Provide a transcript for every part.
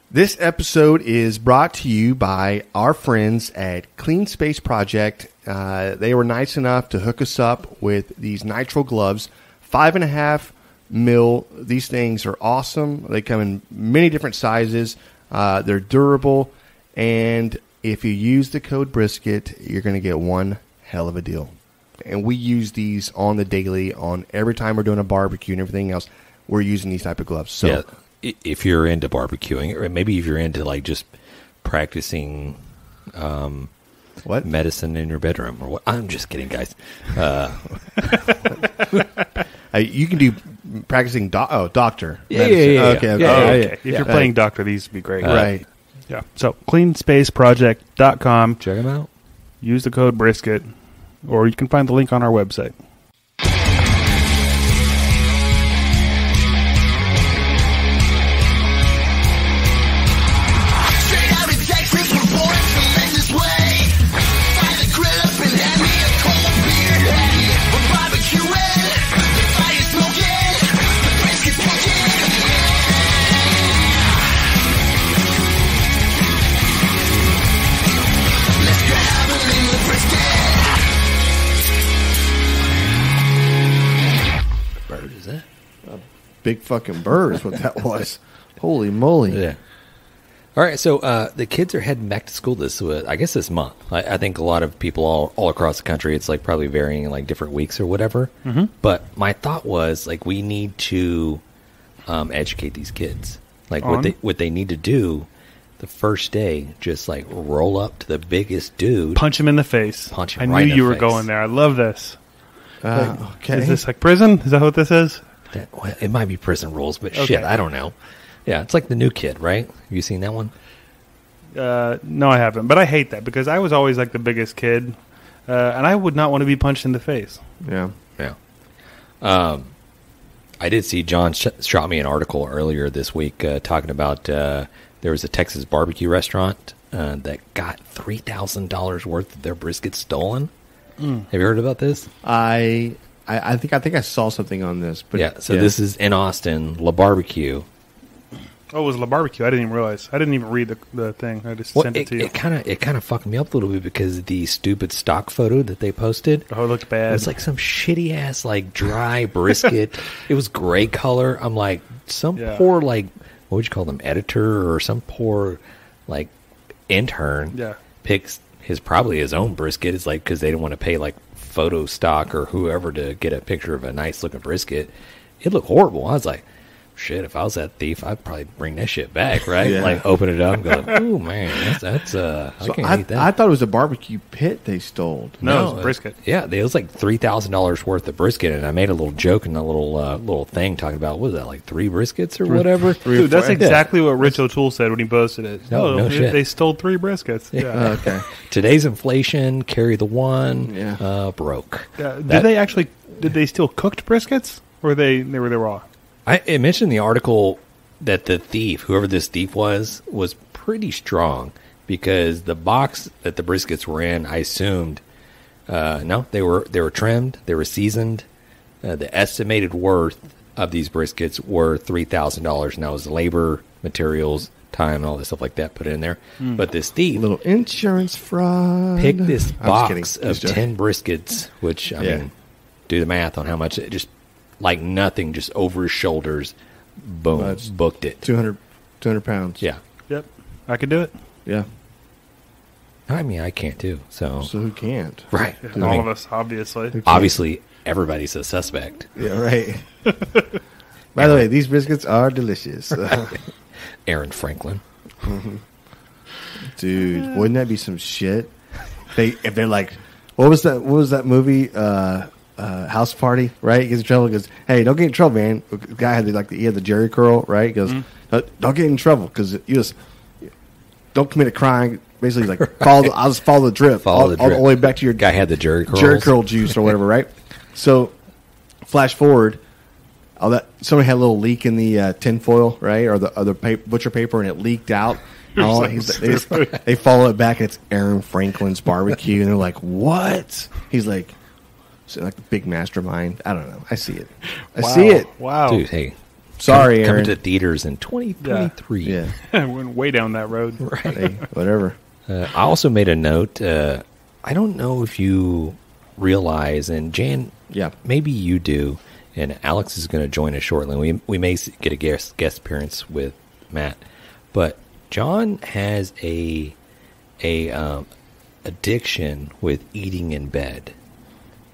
This episode is brought to you by our friends at Clean Space Project. They were nice enough to hook us up with these nitrile gloves, 5.5 mil. These things are awesome. They come in many different sizes. They're durable, and if you use the code Brisket, you're going to get one hell of a deal. And we use these on the daily, on every time we're doing a barbecue and everything else. We're using these type of gloves. So. Yeah. If you're into barbecuing, or maybe if you're into like just practicing medicine in your bedroom, or what? I'm just kidding, guys. You can do practicing doctor. Yeah. Okay. If you're playing doctor, these would be great. Right. Yeah. So cleanspaceproject.com. Check them out. Use the code Brisket, or you can find the link on our website. Big fucking bird is what that was. Holy moly. Yeah. All right, so the kids are heading back to school this month. I think a lot of people all across the country, it's like probably varying in like different weeks or whatever. Mm-hmm. But my thought was like we need to educate these kids. Like what they need to do the first day, just like roll up to the biggest dude. Punch him in the face. Punch him I right in knew the you were face. going there. I love this. Okay. Is this like prison? Is that what this is? It might be prison rules, but Okay. shit, I don't know. Yeah, it's like the new kid, right? Have you seen that one? No, I haven't. But I hate that because I was always like the biggest kid, and I would not want to be punched in the face. Yeah. I did see John shot me an article earlier this week talking about there was a Texas barbecue restaurant that got $3,000 worth of their brisket stolen. Have you heard about this? I think I saw something on this, but this is in Austin, La Barbecue. Oh, it was La Barbecue. I didn't even realize. I didn't even read the thing. I just sent it to you. It kind of fucked me up a little bit because the stupid stock photo that they posted. Oh, it looked bad. It was like some shitty ass like dry brisket. It was gray color. I'm like poor like what would you call them, editor or some poor like intern picks probably his own brisket. It's like because they didn't want to pay like photo stock or whoever to get a picture of a nice looking brisket. It looked horrible. I was like, shit, if I was that thief, I'd probably bring that shit back, right? Yeah. Like open it up and go, oh man, that's I can't eat that. I thought it was a barbecue pit they stole. No, it was brisket. Yeah, it was like $3,000 worth of brisket, and I made a little joke and a little thing talking about, what was that, like 3 briskets or whatever? Dude, that's exactly what Rich O'Toole said when he posted it. No shit. They stole 3 briskets. Yeah. Okay. Today's inflation, carry the one, broke. Yeah. Did they steal cooked briskets, or they were raw? It mentioned in the article that the thief, whoever this thief was pretty strong because the box that the briskets were in, I assumed, they were trimmed, they were seasoned. The estimated worth of these briskets were $3,000, and that was labor, materials, time, and all this stuff like that put in there. But this thief, little insurance fraud, picked this box of 10 briskets, which I mean, do the math on how much it just. Like nothing, just over his shoulders, boom, booked it. 200 pounds. Yeah. Yep. I could do it. Yeah. I mean, I can't too. So who can't? Right. All of us, obviously. Obviously, everybody's a suspect. Yeah, right. By the way, these biscuits are delicious. Aaron Franklin. Dude, wouldn't that be some shit? If they're like, what was that movie? House Party, right? He gets in trouble. He goes, hey, don't get in trouble, man. The guy had the Jerry curl, right? He goes, don't get in trouble because you just don't commit a crime. Basically, he's like, I'll just follow the drip. All the way back to your guy had the Jerry curl juice or whatever, right? So, flash forward, somebody had a little leak in the tinfoil, right, or the butcher paper, and it leaked out. They follow it back, and it's Aaron Franklin's barbecue, and they're like, what? He's like. So like the big mastermind. I don't know. I see it. I see it. Wow. Dude, hey, Sorry, coming Aaron. to theaters in 2023. Yeah. I went way down that road. Right. Hey, whatever. I also made a note. I don't know if you realize, and Jan, Yeah. maybe you do, and Alex is going to join us shortly. We may get a guest appearance with Matt, but John has a addiction with eating in bed.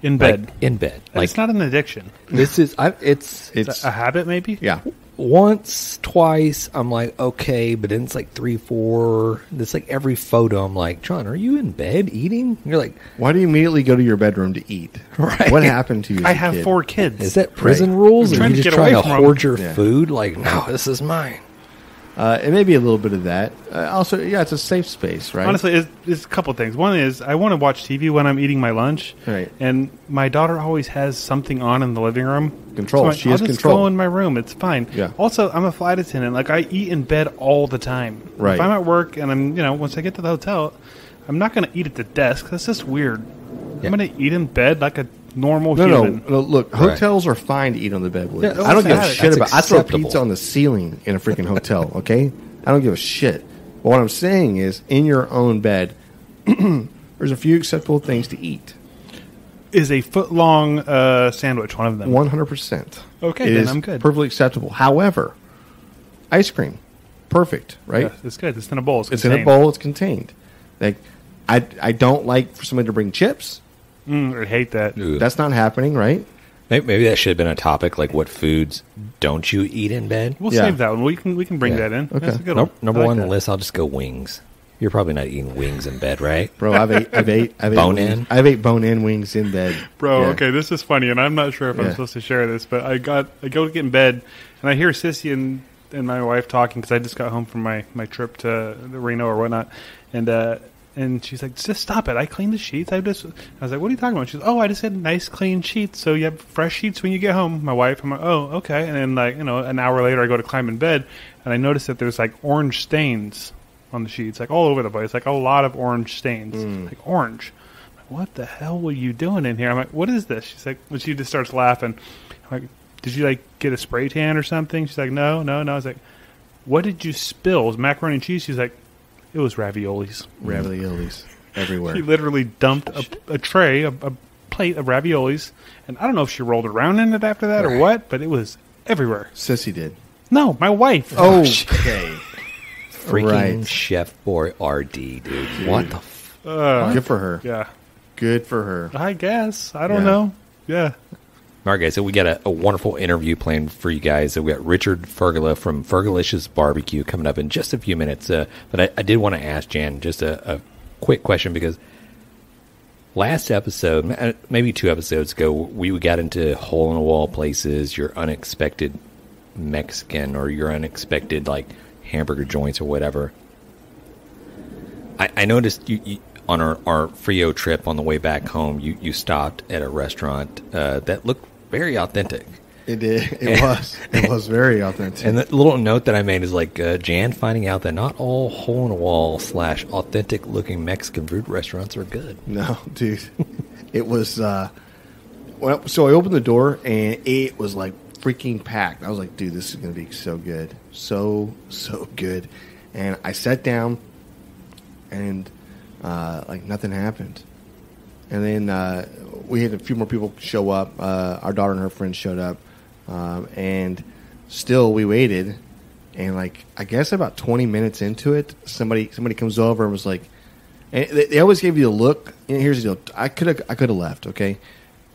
In bed. Like, in bed. Like, it's not an addiction. This is It's a habit, maybe? Yeah. once, twice, I'm like, okay, but then it's like 3, 4. It's like every photo, I'm like, John, are you in bed eating? You're like, Why do you immediately go to your bedroom to eat? Right. What happened to you? As I a have kid? 4 kids. is that prison Right. rules? I'm Or trying you to just get away trying to from hoard your Yeah. food? Like, no, this is mine. It may be a little bit of that. Also, yeah, it's a safe space, right? Honestly, it's a couple of things. One is I want to watch TV when I'm eating my lunch, Right. and my daughter always has something on in the living room. Control. So She I'll has just control. go in my room. It's fine. Yeah. Also, I'm a flight attendant. Like, I eat in bed all the time. Right. If I'm at work and I'm, once I get to the hotel, I'm not going to eat at the desk. That's just weird. Yeah. I'm going to eat in bed like a normal No, human. no. Look, Right. hotels are fine to eat on the bed with. Yeah, I don't give a that's shit about. I throw acceptable. pizza on the ceiling in a freaking hotel. Okay, I don't give a shit. But what I'm saying is, in your own bed, there's a few acceptable things to eat. Is a foot-long sandwich one of them? 100%. Okay, then I'm good. Perfectly acceptable. However, ice cream, perfect, right? Yeah, it's good. It's in a bowl. It's in a bowl. It's contained. Like, I don't like for somebody to bring chips. I hate that. Ooh. That's not happening, right? Maybe that should have been a topic, like what foods don't you eat in bed? We'll Yeah. save that one. We can bring Yeah. that in. Okay. That's a good Nope, one. number I like one on that. the list, I'll just go wings. You're probably not eating wings in bed, right? Bro, I've ate Bone-in? I've ate bone-in wings in bed. Bro, Yeah. okay, this is funny, and I'm not sure if I'm Yeah. supposed to share this, but I go to get in bed, and I hear Sissy and my wife talking because I just got home from my trip to Reno or whatnot, and she's like, just stop it. I cleaned the sheets. I was like, what are you talking about? She's like, oh, I just had nice clean sheets, so you have fresh sheets when you get home. My wife, I'm like, oh, okay. And then, like, an hour later, I go to climb in bed, and I notice that there's, like, orange stains on the sheets, like, all over the place, like, a lot of orange stains, like, orange. I'm like, what the hell were you doing in here? I'm like, what is this? She's like, well, she just starts laughing. I'm like, did you, like, get a spray tan or something? She's like, no. I was like, what did you spill? It was macaroni and cheese? She's like, it was raviolis. Raviolis everywhere. She literally dumped a tray, a plate of raviolis, and I don't know if she rolled around in it after that or what, but it was everywhere. Sissy did. No, my wife. Oh, okay. Freaking Right. Chef Boy RD, dude. What the Good for her. Yeah, Good for her. I guess. I don't Yeah. know. Yeah. All right, guys, so we got a wonderful interview planned for you guys. So we got Richard Fergola from Fergolicious Barbecue coming up in just a few minutes. But I did want to ask Jan just a quick question, because last episode, maybe 2 episodes ago, we got into hole-in-the-wall places, your unexpected Mexican or your unexpected, like, hamburger joints or whatever. I noticed you on our Frio trip on the way back home, you stopped at a restaurant that looked very authentic. It did. It was. It was very authentic. And the little note that I made is like Jan finding out that not all hole-in-the-wall / authentic looking Mexican food restaurants are good. No, dude. It was. Well, so I opened the door and it was like freaking packed. I was like, dude, this is going to be so good. So good. And I sat down and like nothing happened. And then we had a few more people show up. Our daughter and her friends showed up. And still we waited. And like, I guess about 20 minutes into it, somebody comes over and was like, and they always gave you a look. And here's the deal. I could have left, okay?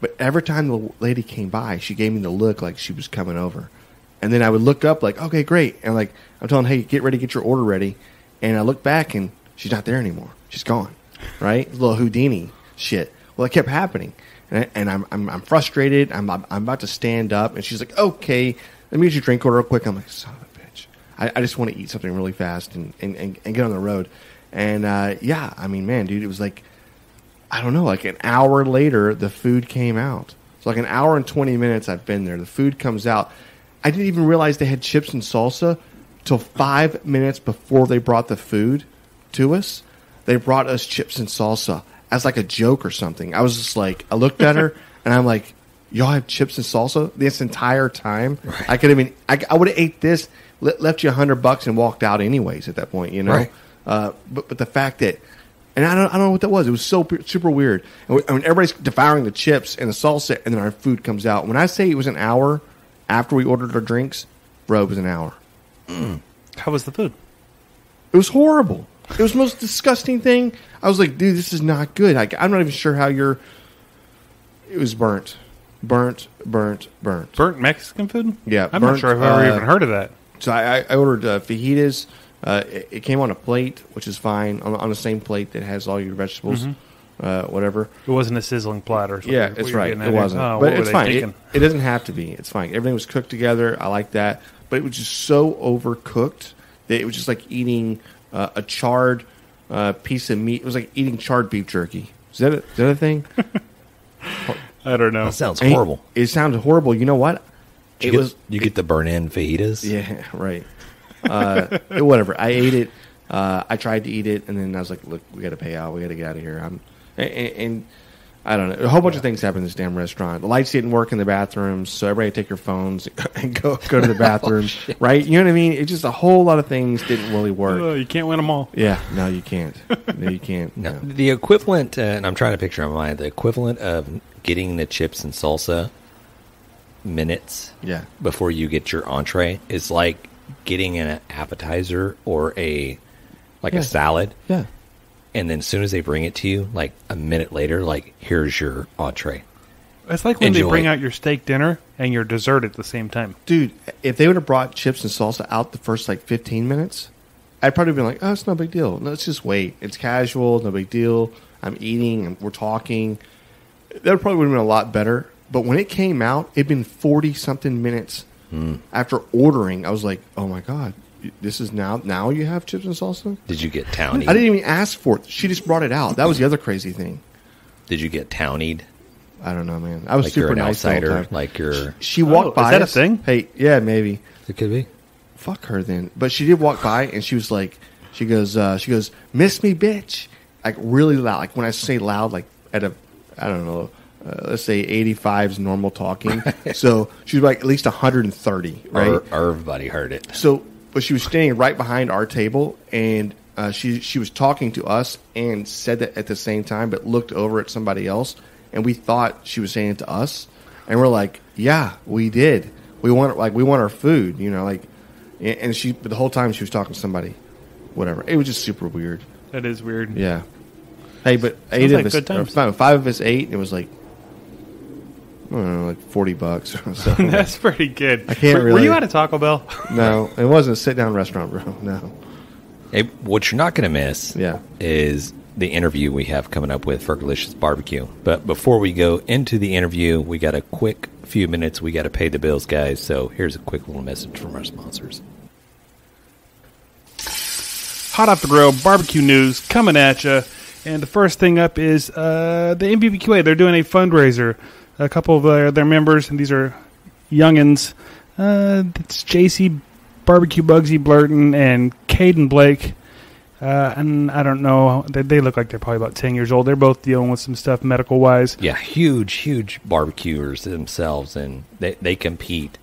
But every time the lady came by, she gave me the look like she was coming over. And then I would look up like, okay, great. And like, I'm telling her, hey, get ready, get your order ready. And I look back and she's not there anymore. She's gone, right? A little Houdini shit. Well, it kept happening. And I'm frustrated. I'm about to stand up. And she's like, okay, let me get your drink order real quick. I'm like, son of a bitch. I just want to eat something really fast and get on the road. And, yeah, I mean, man, dude, it was like, I don't know, like an hour later, the food came out. So like an hour and 20 minutes I've been there. The food comes out. I didn't even realize they had chips and salsa till 5 minutes before they brought the food to us. They brought us chips and salsa as like a joke or something. I was just like, I looked at her and I'm like, y'all have chips and salsa this entire time? Right. I could have been. I would have ate this, left you $100 and walked out anyways at that point, you know. Right. But the fact that, and I don't know what that was. It was so super weird. And everybody's devouring the chips and the salsa, and then our food comes out. When I say it was an hour after we ordered our drinks, bro, it was an hour. How was the food? It was horrible. It was the most disgusting thing. I was like, dude, this is not good. I'm not even sure how you're... It was burnt. Burnt. Burnt Mexican food? Yeah. I'm not sure I've ever even heard of that. So I ordered fajitas. It came on a plate, which is fine, on the same plate that has all your vegetables, whatever. It wasn't a sizzling platter. Yeah, it's right. It wasn't. But it's fine. It doesn't have to be. It's fine. Everything was cooked together. I like that. But it was just so overcooked that it was just like eating a charred piece of meat. It was like eating charred beef jerky. Is that a thing? I don't know. That sounds horrible. It sounded horrible. You know what? You get the burn-in fajitas? Yeah, right. Whatever. I ate it. I tried to eat it, and then I was like, look, we got to pay out. We got to get out of here. And I don't know. A whole bunch of things happened in this damn restaurant. The lights didn't work in the bathrooms, so everybody take your phones and go to the bathroom, right? You know what I mean? It's just a whole lot of things didn't really work. You can't win them all. Yeah, no, you can't. No, you can't. No. The equivalent, and I'm trying to picture in my mind, the equivalent of getting the chips and salsa minutes before you get your entree is like getting an appetizer or a salad. Yeah. And then as soon as they bring it to you, like a minute later, like, here's your entree. It's like when they bring out your steak dinner and your dessert at the same time. Dude, if they would have brought chips and salsa out the first, 15 minutes, I'd probably been like, oh, it's no big deal. No, let's just wait. It's casual, no big deal. I'm eating, and we're talking. That probably would have been a lot better. But when it came out, it'd been 40-something minutes after ordering. I was like, oh, my God. This is now you have chips and salsa? Did you get townied? I didn't even ask for it. She just brought it out. That was the other crazy thing. Did you get townied? I don't know, man. I was like super you're an nice outsider, the whole time. like you're... She walked by is that us. a thing? Hey, yeah, maybe. It could be. Fuck her then. But she did walk by, and she was like, she goes, miss me, bitch. Like, really loud. Like, when I say loud, like, at a, I don't know, let's say 85's normal talking. So she was like at least 130, right? Everybody heard it. So... But she was standing right behind our table, and she was talking to us and said that at the same time, but looked over at somebody else, and we thought she was saying it to us, and we're like, yeah, we did. We want our food, you know, like, and but the whole time she was talking to somebody, whatever. It was just super weird. That is weird. Yeah. Hey, but five of us ate, and it was like, I don't know, like $40. So. That's pretty good. I can't really. Were you at a Taco Bell? No, it wasn't a sit-down restaurant, bro. No. Hey, what you're not going to miss is the interview we have coming up with Fergolicious Barbecue. But before we go into the interview, we got a quick few minutes. We got to pay the bills, guys. So here's a quick little message from our sponsors. Hot off the grill, barbecue news coming at you. And the first thing up is the NBBQA. They're doing a fundraiser. A couple of their members, and these are youngins. It's JC, Barbecue Bugsy Blurton, and Caden Blake. And I don't know. They look like they're probably about 10 years old. They're both dealing with some stuff medical-wise. Yeah, huge barbecuers themselves, and they compete.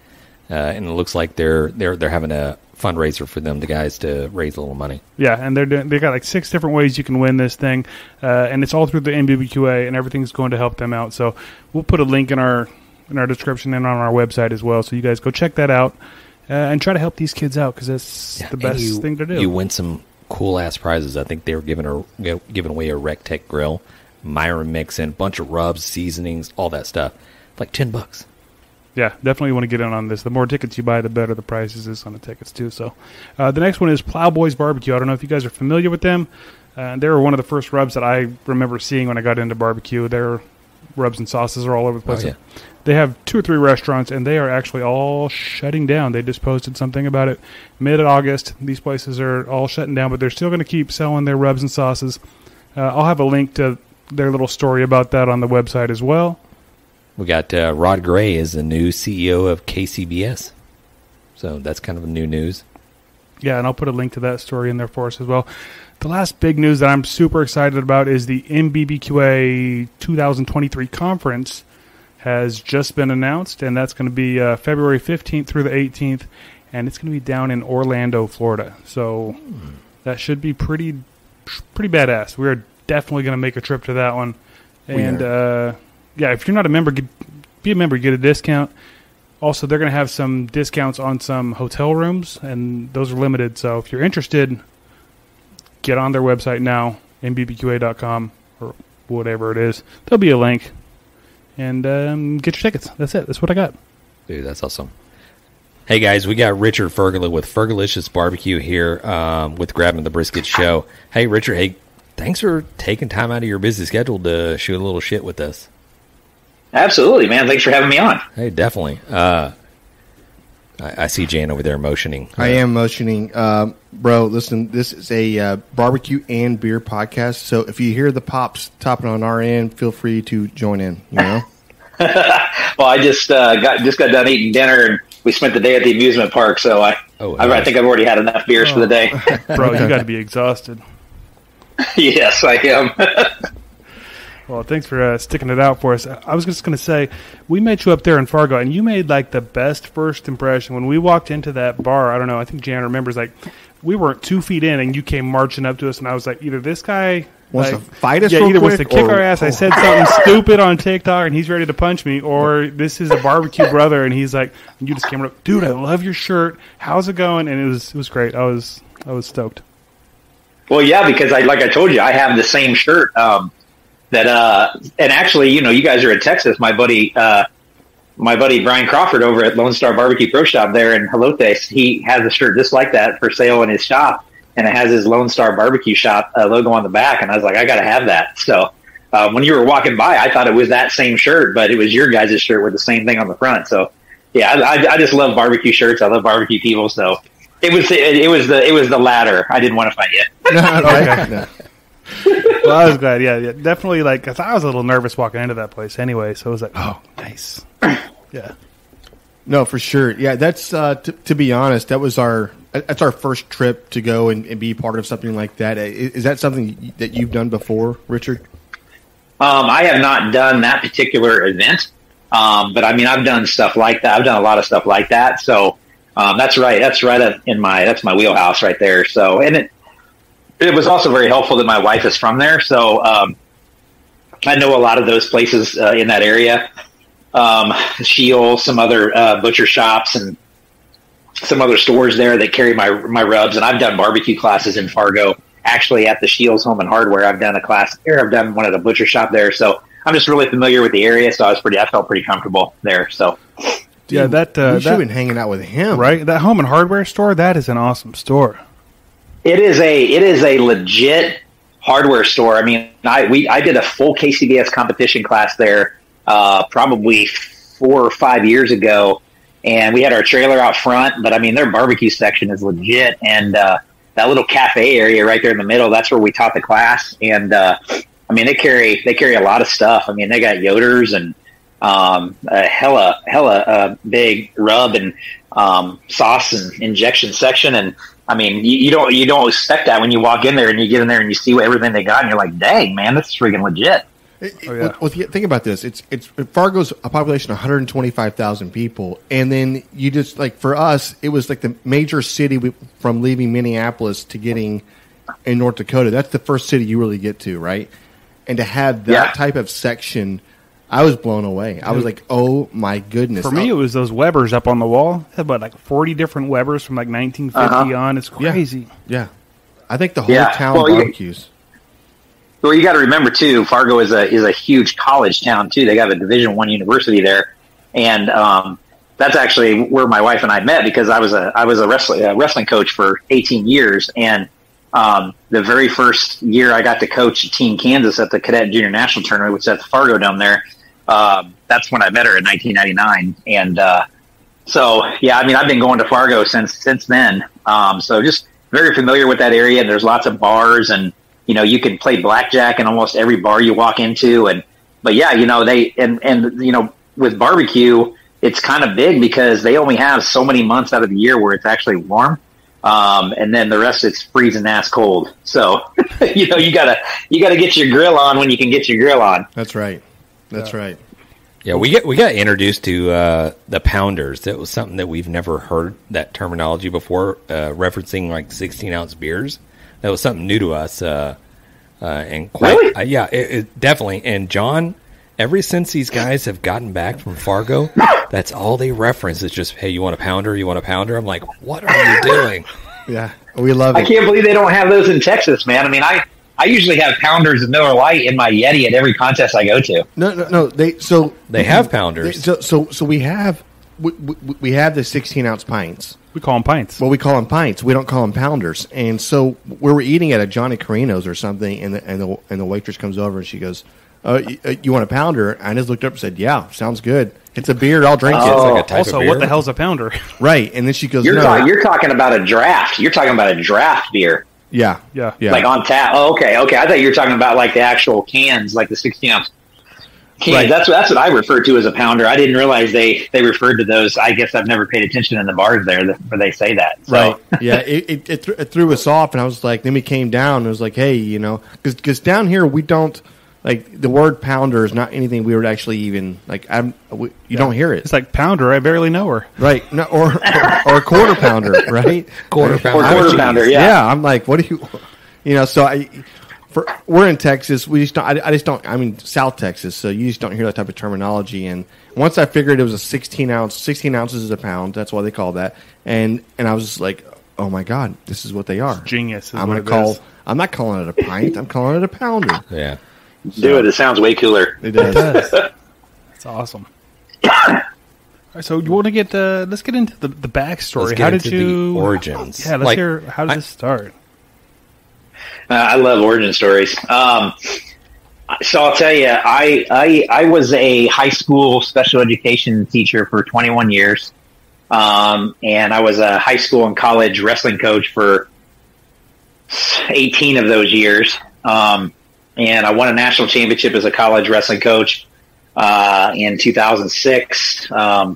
And it looks like they're having a fundraiser for them, the guys, to raise a little money. Yeah, and they got like 6 different ways you can win this thing, and it's all through the NBBQA, and everything's going to help them out. So we'll put a link in our description and on our website as well, so you guys go check that out and try to help these kids out, because that's the best thing to do. You win some cool ass prizes. I think they were giving away a RecTech grill, Myron mixin, bunch of rubs, seasonings, all that stuff, like $10. Yeah, definitely want to get in on this. The more tickets you buy, the better the prices is on the tickets, too. So, the next one is Plowboys Barbecue. I don't know if you guys are familiar with them. They were one of the first rubs that I remember seeing when I got into barbecue. Their rubs and sauces are all over the place. Oh, yeah. They have 2 or 3 restaurants, and they are actually all shutting down. They just posted something about it mid-August. These places are all shutting down, but they're still going to keep selling their rubs and sauces. I'll have a link to their little story about that on the website as well. We got Rod Gray is the new CEO of KCBS. So that's kind of new news. Yeah, and I'll put a link to that story in there for us as well. The last big news that I'm super excited about is the NBBQA 2023 conference has just been announced, and that's going to be February 15th through the 18th, and it's going to be down in Orlando, Florida. So that should be pretty badass. We're definitely going to make a trip to that one. And, if you're not a member, be a member, get a discount. Also, they're going to have some discounts on some hotel rooms, and those are limited. So if you're interested, get on their website now, NBBQA.com, or whatever it is. There'll be a link. And get your tickets. That's it. That's what I got. Dude, that's awesome. Hey, guys, we got Richard Fergola with Fergolicious Barbecue here with Grabbing the Brisket Show. Hey, Richard, hey, thanks for taking time out of your busy schedule to shoot a little shit with us. Absolutely, man. Thanks for having me on. Hey, definitely. I see Jan over there motioning. I am motioning. Bro, listen, this is a barbecue and beer podcast, so if you hear the pops topping on our end, feel free to join in, you know? Well, I just got done eating dinner, and we spent the day at the amusement park, so I think I've already had enough beers for the day. Bro, you got to be exhausted. Yes, I am. Well, thanks for sticking it out for us. I was just going to say, we met you up there in Fargo, and you made, like, the best first impression. When we walked into that bar, I don't know, I think Jan remembers, like, we weren't 2 feet in, and you came marching up to us, and I was like, either this guy wants like, to fight us either wants to kick our ass, I said something stupid on TikTok, and he's ready to punch me, or this is a barbecue brother, and he's like, and you just came up, dude, I love your shirt. How's it going? And it was great. I was stoked. Well, yeah, because like I told you, I have the same shirt. And actually, you guys are in Texas. My buddy Brian Crawford over at Lone Star Barbecue Pro Shop there in Jalotes, he has a shirt just like that for sale in his shop, and it has his Lone Star Barbecue Shop logo on the back. And I was like, I got to have that. So when you were walking by, I thought it was that same shirt, but it was your guys' shirt with the same thing on the front. So yeah, I just love barbecue shirts. I love barbecue people. So it was the latter. I didn't want to fight you. Okay. Well, I was glad. Yeah, definitely. Like, 'cause I was a little nervous walking into that place anyway. So I was like, oh, nice. Yeah. No, for sure. Yeah, that's to be honest, that's our first trip to go and be part of something like that. Is that something that you've done before, Richard? I have not done that particular event, but I mean, I've done stuff like that. I've done a lot of stuff like that. So that's right. That's my wheelhouse right there. So, and it was also very helpful that my wife is from there. So I know a lot of those places in that area. Sheol, some other butcher shops, and some other stores there that carry my rubs. And I've done barbecue classes in Fargo. Actually, at the Sheol's Home and Hardware, I've done a class there. I've done one at a butcher shop there. So I'm just really familiar with the area. So I felt pretty comfortable there. So yeah, you should have been hanging out with him, right? That Home and Hardware store, that is an awesome store. It is a legit hardware store. I mean, I did a full KCBS competition class there probably 4 or 5 years ago, and we had our trailer out front. But I mean, their barbecue section is legit, and that little cafe area right there in the middle, that's where we taught the class. And I mean, they carry a lot of stuff. I mean, they got Yoders and a hella big rub and sauce and injection section. And I mean, you don't expect that when you walk in there and you get in there and you see everything they got, and you're like, dang, man, this is freaking legit. Think about this. It's Fargo's a population of 125,000 people, and then you just, like, for us, it was like the major city from leaving Minneapolis to getting in North Dakota. That's the first city you really get to, right? And to have that type of section, I was blown away. I was like, oh my goodness. For me, it was those Webers up on the wall. It had about like 40 different Webers from like 1950 on. It's crazy. Yeah. I think the whole town barbecues. Well, you got to remember too, Fargo is a huge college town too. They have a Division I university there, and that's actually where my wife and I met, because I was a wrestling coach for 18 years, and the very first year I got to coach Team Kansas at the Cadet Junior National Tournament, which is at the Fargo Dome there. That's when I met her in 1999, and so yeah, I mean, I've been going to Fargo since then. So just very familiar with that area, and there's lots of bars, and you can play blackjack in almost every bar you walk into. But yeah, they with barbecue, it's kind of big because they only have so many months out of the year where it's actually warm. And then the rest it's freezing ass cold. So, you gotta get your grill on when you can get your grill on. That's right. That's right. Yeah, we got introduced to the pounders. That was something that we've never heard that terminology before, referencing like 16-ounce beers. That was something new to us. And quite, really? Yeah, it definitely. And John, ever since these guys have gotten back from Fargo, that's all they reference is just, hey, you want a pounder? You want a pounder? I'm like, what are you doing? Yeah, we love it. I can't believe they don't have those in Texas, man. I mean, I usually have pounders of Miller Lite in my Yeti at every contest I go to. No. They have pounders. So we have the 16-ounce pints. We call them pints. Well, we call them pints. We don't call them pounders. And so we were eating at a Johnny Carino's or something, and the waitress comes over and she goes, you want a pounder? I just looked up and said, yeah, sounds good. It's a beer. I'll drink it. It's like a type also, of beer. what the hell's a pounder? Right. And then she goes, you're talking about a draft. You're talking about a draft beer. Yeah. Like on tap. Oh, okay. I thought you were talking about like the actual cans, like the 16-ounce cans. Right. That's what I refer to as a pounder. I didn't realize they referred to those. I guess I've never paid attention in the bars there where they say that. So. Right. Yeah. It threw us off, and I was like, then we came down, and it was like, hey, because down here we don't. Like, the word pounder is not anything we would actually even, like, you don't hear it. It's like pounder, I barely know her. Right. No, or a quarter pounder, right? Quarter pounder. Or quarter pounder, yeah. Yeah, I'm like, what do you, so we're in Texas, we just don't, I mean, South Texas, so you just don't hear that type of terminology. And once I figured it was a 16 ounces is a pound, that's why they call that. And I was just like, oh my God, this is what they are. It's genius. I'm not calling it a pint, I'm calling it a pounder. Yeah. Do it. It sounds way cooler. It does. It's awesome. All right, so you want to get let's get into the backstory. How did you the origins? Yeah, let's hear how did this start. I love origin stories. So I'll tell you, I was a high school special education teacher for 21 years, and I was a high school and college wrestling coach for 18 of those years. And I won a national championship as a college wrestling coach in 2006. I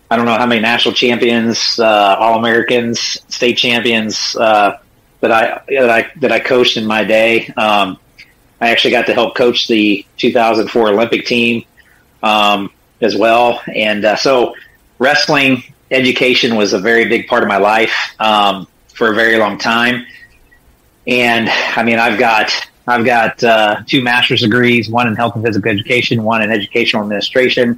don't know how many national champions, All-Americans, state champions that I coached in my day. I actually got to help coach the 2004 Olympic team as well. And so wrestling education was a very big part of my life for a very long time. And I mean, I've got 2 master's degrees, one in health and physical education, one in educational administration.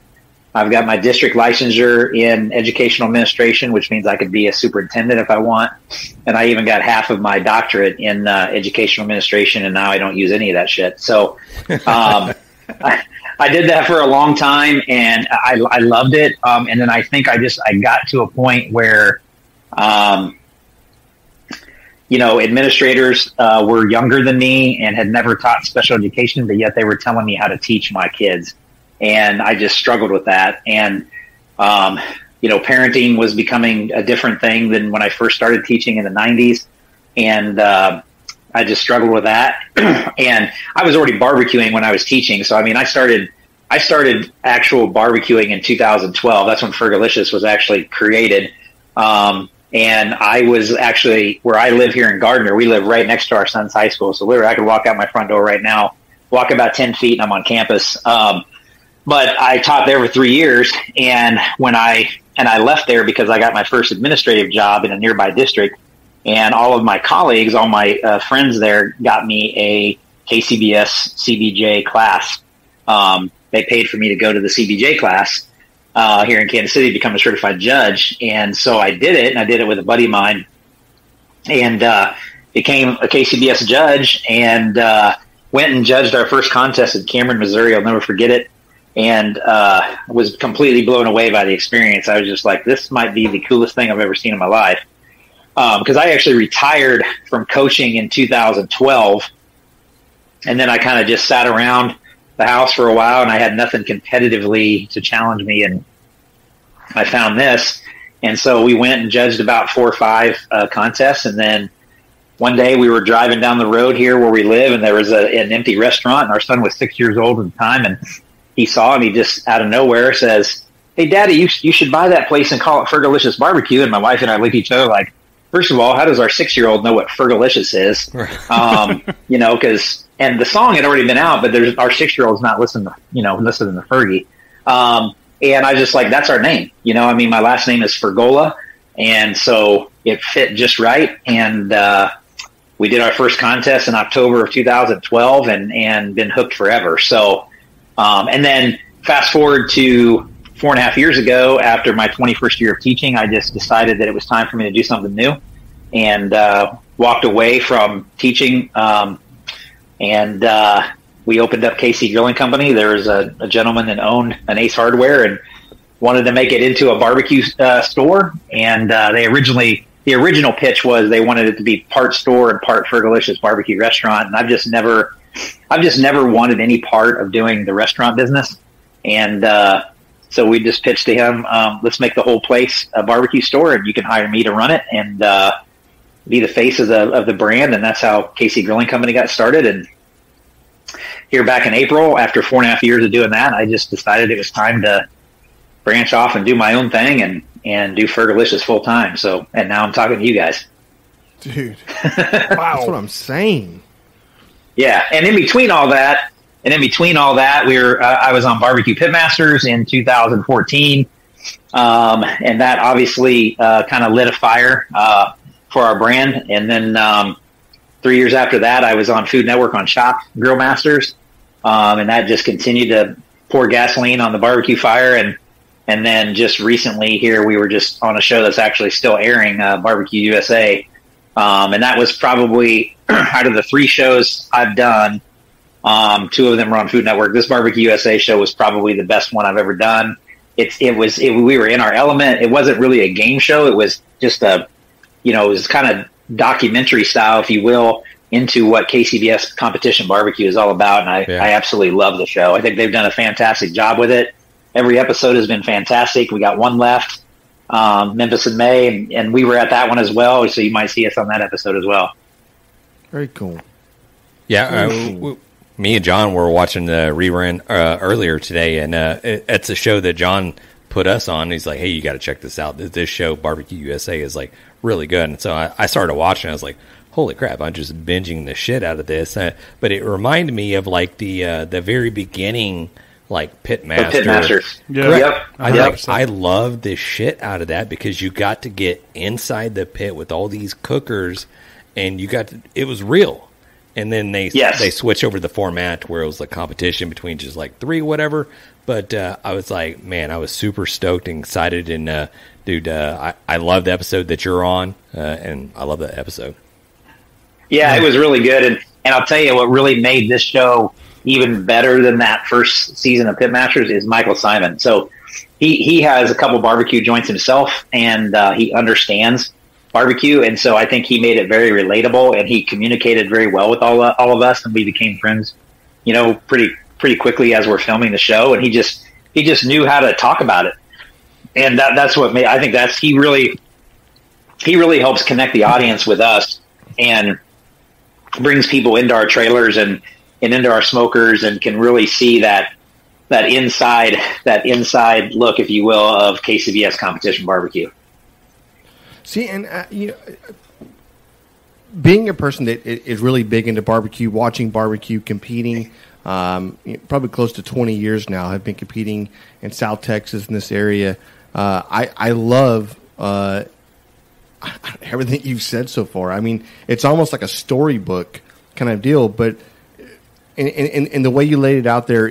I've got my district licensure in educational administration, which means I could be a superintendent if I want. And I even got half of my doctorate in educational administration, and now I don't use any of that shit. So I did that for a long time, and I loved it. And then I think I got to a point where administrators were younger than me and had never taught special education, but yet they were telling me how to teach my kids. And I just struggled with that. And, parenting was becoming a different thing than when I first started teaching in the 90s. And I just struggled with that. And I was already barbecuing when I was teaching. So, I mean, I started actual barbecuing in 2012. That's when Fergolicious was actually created. And I was actually, where I live here in Gardner, we live right next to our son's high school. So literally I could walk out my front door right now, walk about 10 feet and I'm on campus. But I taught there for 3 years. And I left there because I got my first administrative job in a nearby district. And all of my colleagues, all my friends there got me a KCBS CBJ class. They paid for me to go to the CBJ class. Here in Kansas City, become a certified judge. And so I did it, and I did it with a buddy of mine, and became a KCBS judge, and went and judged our first contest in Cameron, Missouri. I'll never forget it, and was completely blown away by the experience. I was just like, this might be the coolest thing I've ever seen in my life. Because I actually retired from coaching in 2012, and then I kind of just sat around the house for a while, and I had nothing competitively to challenge me, and I found this. And so we went and judged about 4 or 5 contests, and then one day we were driving down the road here where we live, and there was an empty restaurant, and our son was 6 years old at the time, and he saw him. He just out of nowhere says, "Hey, Daddy, you should buy that place and call it Fergolicious Barbecue." And my wife and I looked at each other like, first of all, how does our 6-year-old know what Fergolicious is? Because and the song had already been out, but our 6-year-old's not listening to Fergie. And I just like, that's our name. You know, I mean, my last name is Fergola. And so it fit just right. And we did our first contest in October of 2012 and been hooked forever. So, and then fast forward to 4.5 years ago, after my 21st year of teaching, I just decided that it was time for me to do something new and walked away from teaching. And we opened up KC Grilling Company. There was a gentleman that owned an Ace Hardware and wanted to make it into a barbecue store. And the original pitch was they wanted it to be part store and part Fergolicious barbecue restaurant. And I've just never wanted any part of doing the restaurant business. And so we just pitched to him, let's make the whole place a barbecue store, and you can hire me to run it and be the face of the brand. And that's how KC Grilling Company got started. And here back in April, after 4.5 years of doing that, I just decided it was time to branch off and do my own thing and do Fergolicious full time. So, and now I'm talking to you guys. Dude, wow. That's what I'm saying. Yeah. And in between all that, I was on Barbecue Pitmasters in 2014. And that obviously kind of lit a fire for our brand. And then 3 years after that, I was on Food Network on Shop Grill Masters. And that just continued to pour gasoline on the barbecue fire. And then just recently here, we were just on a show that's actually still airing, BBQ USA. And that was probably out of the 3 shows I've done, 2 of them were on Food Network. This BBQ USA show was probably the best one I've ever done. We were in our element. It wasn't really a game show. It was just it was kind of documentary style, if you will, into what KCBS competition barbecue is all about. And I absolutely love the show. I think they've done a fantastic job with it. Every episode has been fantastic. We got one left, Memphis in May, and we were at that one as well. So you might see us on that episode as well. Very cool. Yeah. Me and John were watching the rerun earlier today, and it's a show that John put us on. He's like, hey, you got to check this out. This show, BBQ USA, is like really good. And so I started watching. I was like, holy crap, I'm just binging the shit out of this. But it reminded me of like the very beginning, like Pitmasters. Yeah. Yep. I love the shit out of that because you got to get inside the pit with all these cookers, and it was real. And then they switch over the format where it was like competition between just like 3 whatever. But I was like, man, I was super stoked and excited. And dude, I love the episode that you're on, and I love that episode. Yeah, it was really good. And I'll tell you what really made this show even better than that first season of Pitmasters is Michael Simon. So he has a couple barbecue joints himself, and he understands barbecue. And so I think he made it very relatable, and he communicated very well with all of us, and we became friends, pretty quickly as we're filming the show. And he just knew how to talk about it. And that's what made, I think he really helps connect the audience with us and brings people into our trailers and into our smokers, and can really see that inside look, if you will, of KCBS competition barbecue. See, and being a person that is really big into barbecue, watching barbecue, competing, probably close to 20 years now, I've been competing in South Texas in this area. I love everything you've said so far. I mean, it's almost like a storybook kind of deal, but in the way you laid it out there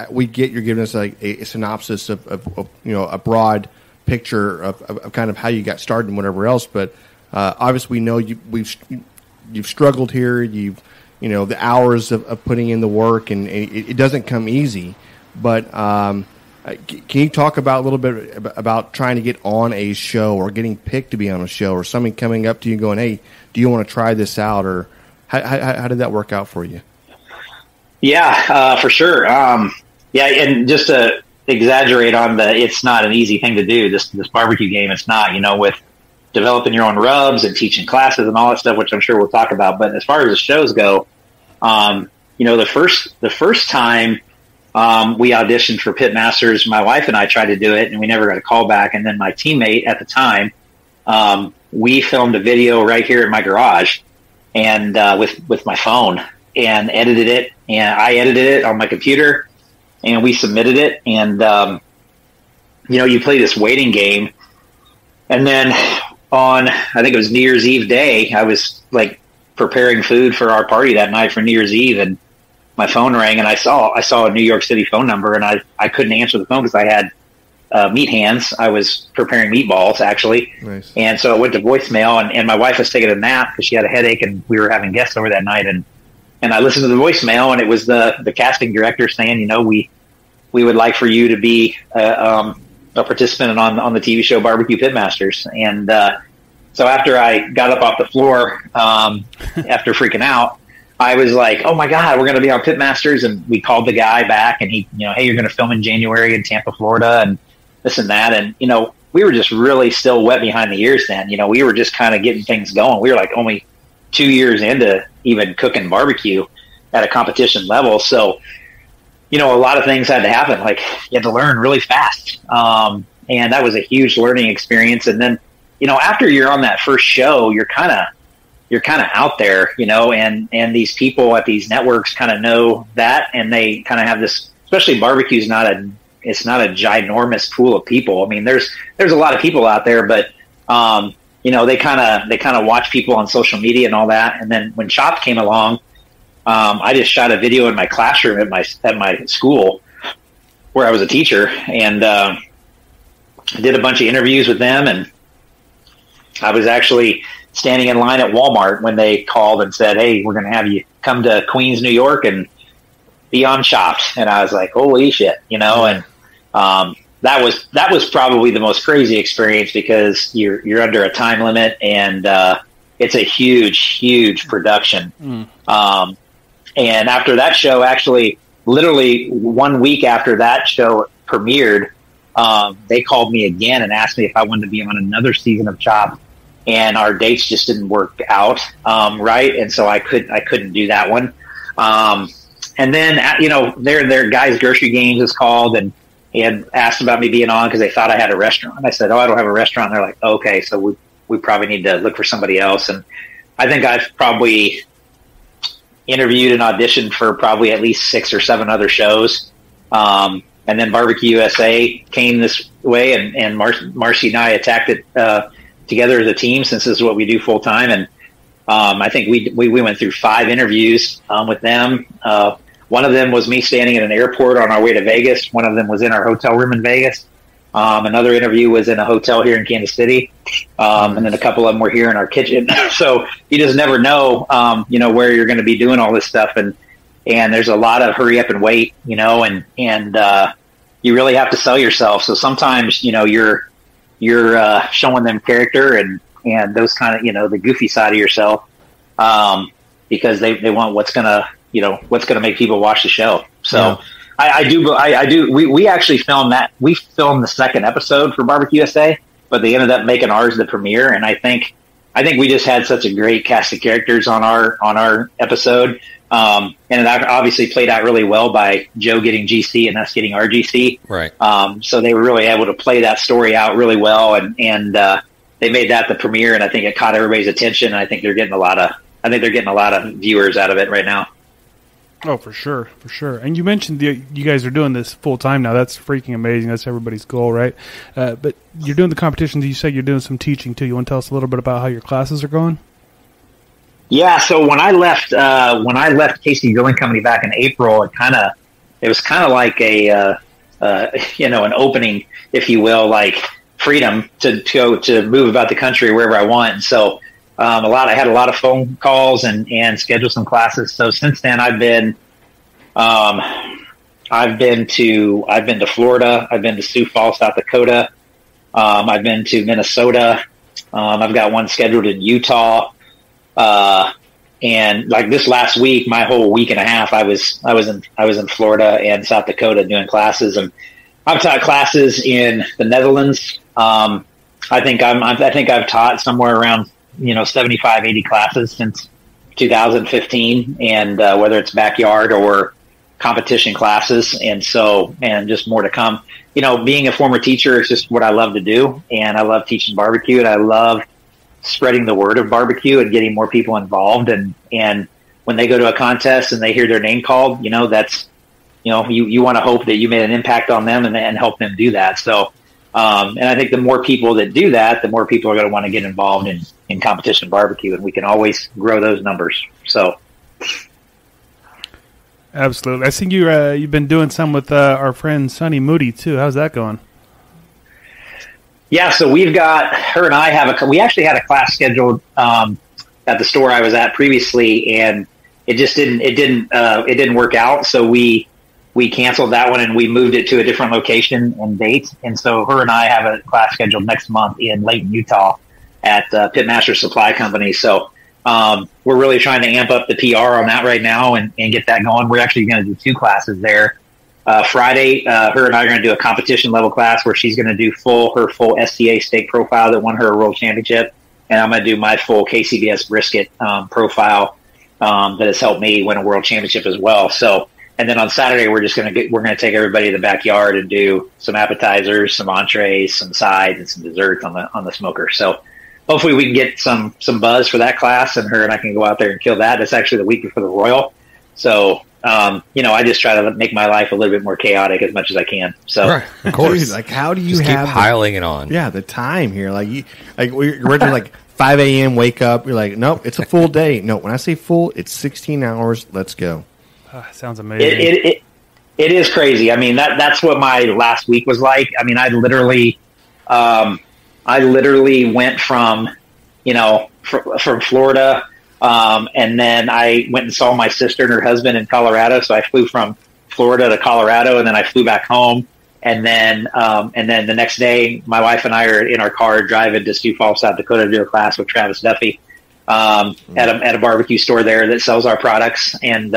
we get you're giving us like a synopsis of a broad picture of kind of how you got started and whatever else. But obviously we know you've struggled here. You've the hours of putting in the work, and it doesn't come easy. But can you talk about a little bit about trying to get on a show, or getting picked to be on a show, or somebody coming up to you going, hey, do you want to try this out? Or how did that work out for you? Yeah, for sure. And just to exaggerate on it's not an easy thing to do, this barbecue game. It's not, with developing your own rubs and teaching classes and all that stuff, which I'm sure we'll talk about. But as far as the shows go, the first time we auditioned for Pitmasters, my wife and I tried to do it, and we never got a call back. And then my teammate at the time, we filmed a video right here in my garage, and with my phone, and edited it. And I edited it on my computer, and we submitted it. And, you play this waiting game. And then on, I think it was New Year's Eve day, I was like preparing food for our party that night for New Year's Eve, and my phone rang, and I saw a New York City phone number, and I couldn't answer the phone because I had meat hands. I was preparing meatballs, actually. Nice. And so it went to voicemail, and my wife was taking a nap because she had a headache, and we were having guests over that night. And I listened to the voicemail, and it was the casting director saying, we would like for you to be a participant on the TV show BBQ Pitmasters. And so after I got up off the floor, after freaking out, I was like, oh my God, we're going to be on Pitmasters. And we called the guy back, and he, hey, you're going to film in January in Tampa, Florida, and this and that. And, we were just really still wet behind the ears then. We were just kind of getting things going. We were like only 2 years into even cooking barbecue at a competition level. So, a lot of things had to happen. Like, you had to learn really fast. And that was a huge learning experience. And then, after you're on that first show, you're kind of out there, and these people at these networks kind of know that, and they kind of have this, especially barbecue is it's not a ginormous pool of people. I mean, there's a lot of people out there, but, they kind of watch people on social media and all that. And then when Chopped came along, I just shot a video in my classroom at my school where I was a teacher, and did a bunch of interviews with them. And I was actually standing in line at Walmart when they called and said, hey, we're going to have you come to Queens, New York and be on Chopped. And I was like, holy shit, and that was probably the most crazy experience because you're under a time limit, and it's a huge production. And after that show, actually, literally 1 week after that show premiered, they called me again and asked me if I wanted to be on another season of Chopped, and our dates just didn't work out right, and so I couldn't do that one. And then their Guys Grocery Games is called, and asked about me being on because they thought I had a restaurant. I said, oh, I don't have a restaurant. And they're like, okay, so we probably need to look for somebody else. And I think I've probably interviewed and auditioned for probably at least 6 or 7 other shows. And then BBQ USA came this way, and Marcy and I attacked it together as a team, since this is what we do full time. And I think we went through 5 interviews with them. One of them was me standing at an airport on our way to Vegas. One of them was in our hotel room in Vegas. Another interview was in a hotel here in Kansas City. And then a couple of them were here in our kitchen. So you just never know, where you're going to be doing all this stuff. And there's a lot of hurry up and wait, and you really have to sell yourself. So sometimes, you're showing them character and those kind of, the goofy side of yourself, because they want what's going to make people watch the show. So yeah. I do. We actually filmed that. We filmed the second episode for BBQ USA, but they ended up making ours the premiere. And I think we just had such a great cast of characters on our episode. And it obviously played out really well by Joe getting GC and us getting RGC. Right. So they were really able to play that story out really well, and they made that the premiere, and I think it caught everybody's attention. And I think they're getting a lot of viewers out of it right now. Oh, for sure. And you mentioned you guys are doing this full time now. That's freaking amazing. That's everybody's goal, right? But you're doing the competitions. You said you're doing some teaching too. You want to tell us a little bit about how your classes are going? Yeah. So when I left KC Grilling Company back in April, it was kind of like an opening, if you will, like freedom to go to move about the country wherever I want. And so I had a lot of phone calls and scheduled some classes. So since then I've been to Florida. I've been to Sioux Falls, South Dakota. I've been to Minnesota. I've got one scheduled in Utah. And like this last week, my whole week and a half, I was in Florida and South Dakota doing classes, and I've taught classes in the Netherlands. I think I've taught somewhere around 75, 80 classes since 2015, and whether it's backyard or competition classes, and just more to come. Being a former teacher is just what I love to do, and I love teaching barbecue, and I love spreading the word of barbecue and getting more people involved. And when they go to a contest and they hear their name called, you want to hope that you made an impact on them and help them do that. So, and I think the more people that do that, the more people are going to want to get involved in competition barbecue, and we can always grow those numbers. So, absolutely. I think you've been doing some with our friend Sunny Moody too. How's that going? Yeah, so we've got her and I we actually had a class scheduled at the store I was at previously, and it just didn't work out. So we canceled that one and we moved it to a different location and date. And so her and I have a class scheduled next month in Layton, Utah at Pitmaster Supply Company. So we're really trying to amp up the PR on that right now and get that going. We're actually going to do 2 classes there. Friday, her and I are going to do a competition level class where she's going to do her full STA steak profile that won her a world championship. And I'm going to do my full KCBS brisket profile that has helped me win a world championship as well. So, and then on Saturday, we're going to take everybody to the backyard and do some appetizers, some entrees, some sides, and some desserts on the smoker. So hopefully we can get some buzz for that class, and her and I can go out there and kill that. It's actually the week before the Royal. So, I just try to make my life a little bit more chaotic as much as I can. So, right, of course. Like, how do you just have keep piling it on? Yeah, the time here. We're originally 5 a.m. wake up. You're like, nope, it's a full day. No, when I say full, it's 16 hours. Let's go. Sounds amazing. It is crazy. I mean, that's what my last week was like. I mean, I literally went from Florida. And then I went and saw my sister and her husband in Colorado. So I flew from Florida to Colorado, and then I flew back home. And then the next day, my wife and I are in our car driving to Sioux Falls, South Dakota to do a class with Travis Duffy at a barbecue store there that sells our products. And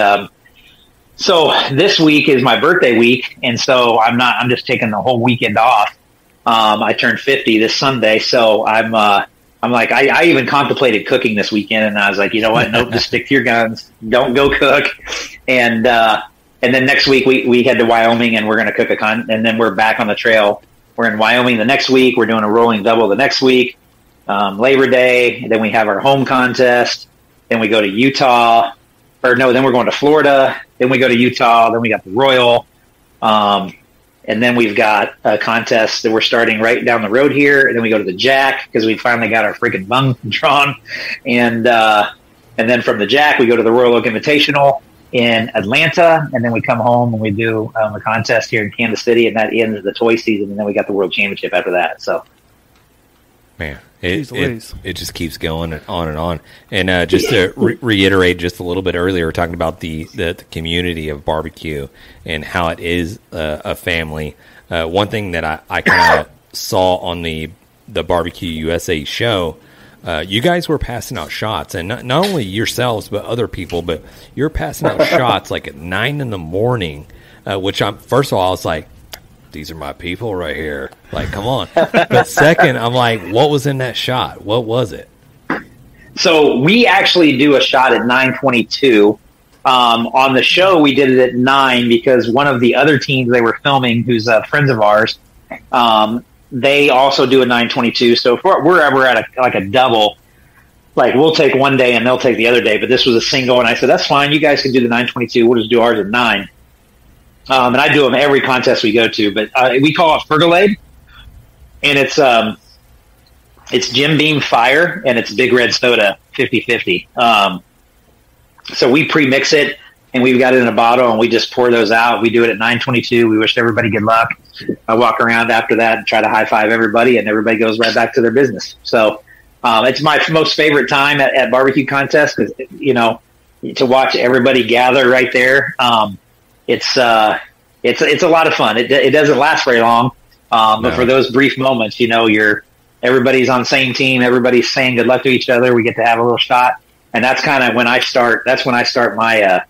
so this week is my birthday week, and so I'm just taking the whole weekend off. I turned 50 this Sunday, so I'm like, I even contemplated cooking this weekend, and I was like, you know what? Nope, just stick to your guns. Don't go cook. And then next week we head to Wyoming, and we're going to cook and then we're back on the trail. We're in Wyoming the next week. We're doing a rolling double the next week, Labor Day. Then we have our home contest. Then we go to Utah. Then we're going to Florida. Then we go to Utah. Then we got the Royal. And then we've got a contest that we're starting right down the road here. And then we go to the Jack because we finally got our freaking bung drawn. And then from the Jack, we go to the Royal Oak Invitational in Atlanta. And then we come home and we do a contest here in Kansas City. And that ends the toy season. And then we got the World Championship after that. So, man, it just keeps going on and on. And just to reiterate just a little bit earlier, we're talking about the community of barbecue and how it is a family. One thing that I kind of saw on the BBQ USA show, you guys were passing out shots, and not only yourselves but other people, but you're passing out shots like at 9 a.m, which first of all I was like, these are my people right here. Like, come on. But second, I'm like, what was in that shot? What was it? So we actually do a shot at 9:22. On the show, we did it at 9 because one of the other teams they were filming, who's friends of ours, they also do a 9:22. So if we're ever at a double, like we'll take one day and they'll take the other day. But this was a single, and I said, that's fine. You guys can do the 9:22. We'll just do ours at 9. And I do them every contest we go to, but we call it Fergolade, and it's Jim Beam Fire, and it's Big Red Soda 50/50. So we pre-mix it, and we've got it in a bottle, and we just pour those out. We do it at 9:22. We wish everybody good luck. I walk around after that and try to high-five everybody, and everybody goes right back to their business. So it's my most favorite time at barbecue contests because, to watch everybody gather right there. It's a lot of fun. It doesn't last very long, but for those brief moments, everybody's on the same team. Everybody's saying good luck to each other. We get to have a little shot, and that's kind of when I start. That's when I start my.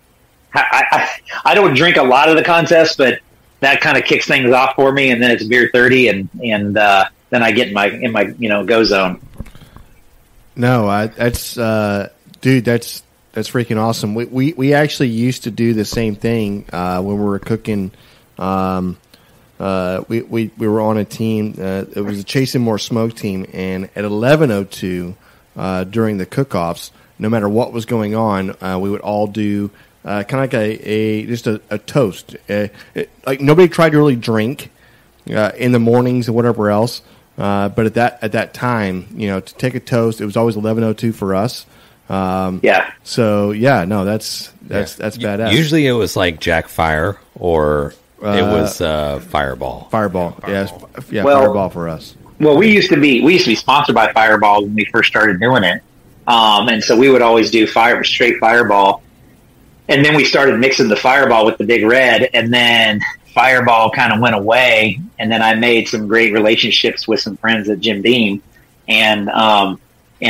I don't drink a lot of the contests, but that kind of kicks things off for me, and then it's beer 30, and then I get in my go zone. No, that's freaking awesome. We actually used to do the same thing when we were cooking. We were on a team. It was a Chasing More Smoke team, and at 11:02 during the cook-offs, no matter what was going on, we would all do kind of like a toast. Like nobody tried to really drink in the mornings and whatever else. But at that time, to take a toast, it was always 11:02 for us. So no, that's badass. Usually it was like Jack Fire or it was Fireball. Fireball, well, Fireball for us. Well, we used to be sponsored by Fireball when we first started doing it, and so we would always do straight Fireball, and then we started mixing the Fireball with the Big Red, and then Fireball kind of went away, and then I made some great relationships with some friends at Jim Beam, and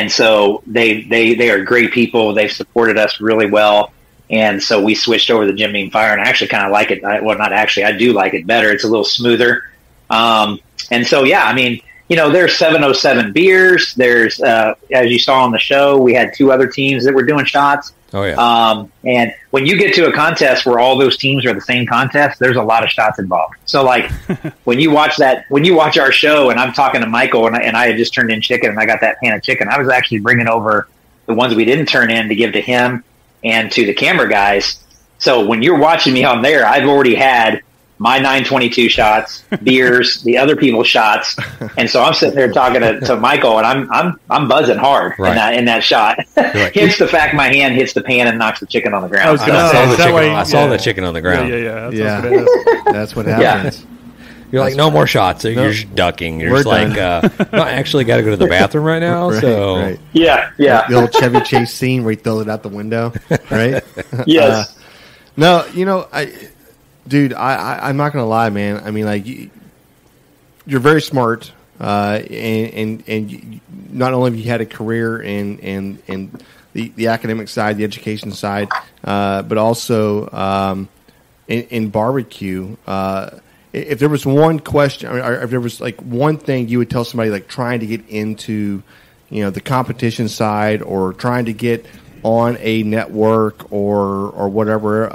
so they are great people. They've supported us really well, and so we switched over to Jim Beam Fire, and I actually kind of like it. Well, not actually, I do like it better. It's a little smoother, and so I mean, there's 707 beers. There's as you saw on the show, we had 2 other teams that were doing shots. Oh yeah. And when you get to a contest where all those teams are the same contest, there's a lot of shots involved. So like when you watch our show and I'm talking to Michael and I had just turned in chicken and I got that pan of chicken, I was actually bringing over the ones we didn't turn in to give to him and to the camera guys. So when you're watching me on there, I've already had my 922 shots, beers, the other people's shots, and so I'm sitting there talking to Michael, and I'm buzzing hard in that shot. Right. Hence the fact my hand hits the pan and knocks the chicken on the ground. I saw the chicken on the ground. Yeah. That's what happens. You're like, no more shots. You're just ducking. You're just like, no, I actually got to go to the bathroom right now. Right. Yeah. The old Chevy Chase scene where he throws it out the window, right? Yes. No, dude, I'm not gonna lie, man. I mean, like, you're very smart, and not only have you had a career in the academic side, the education side, but also in barbecue. If there was one question, or if there was like one thing you would tell somebody like trying to get into, the competition side or trying to get on a network or whatever,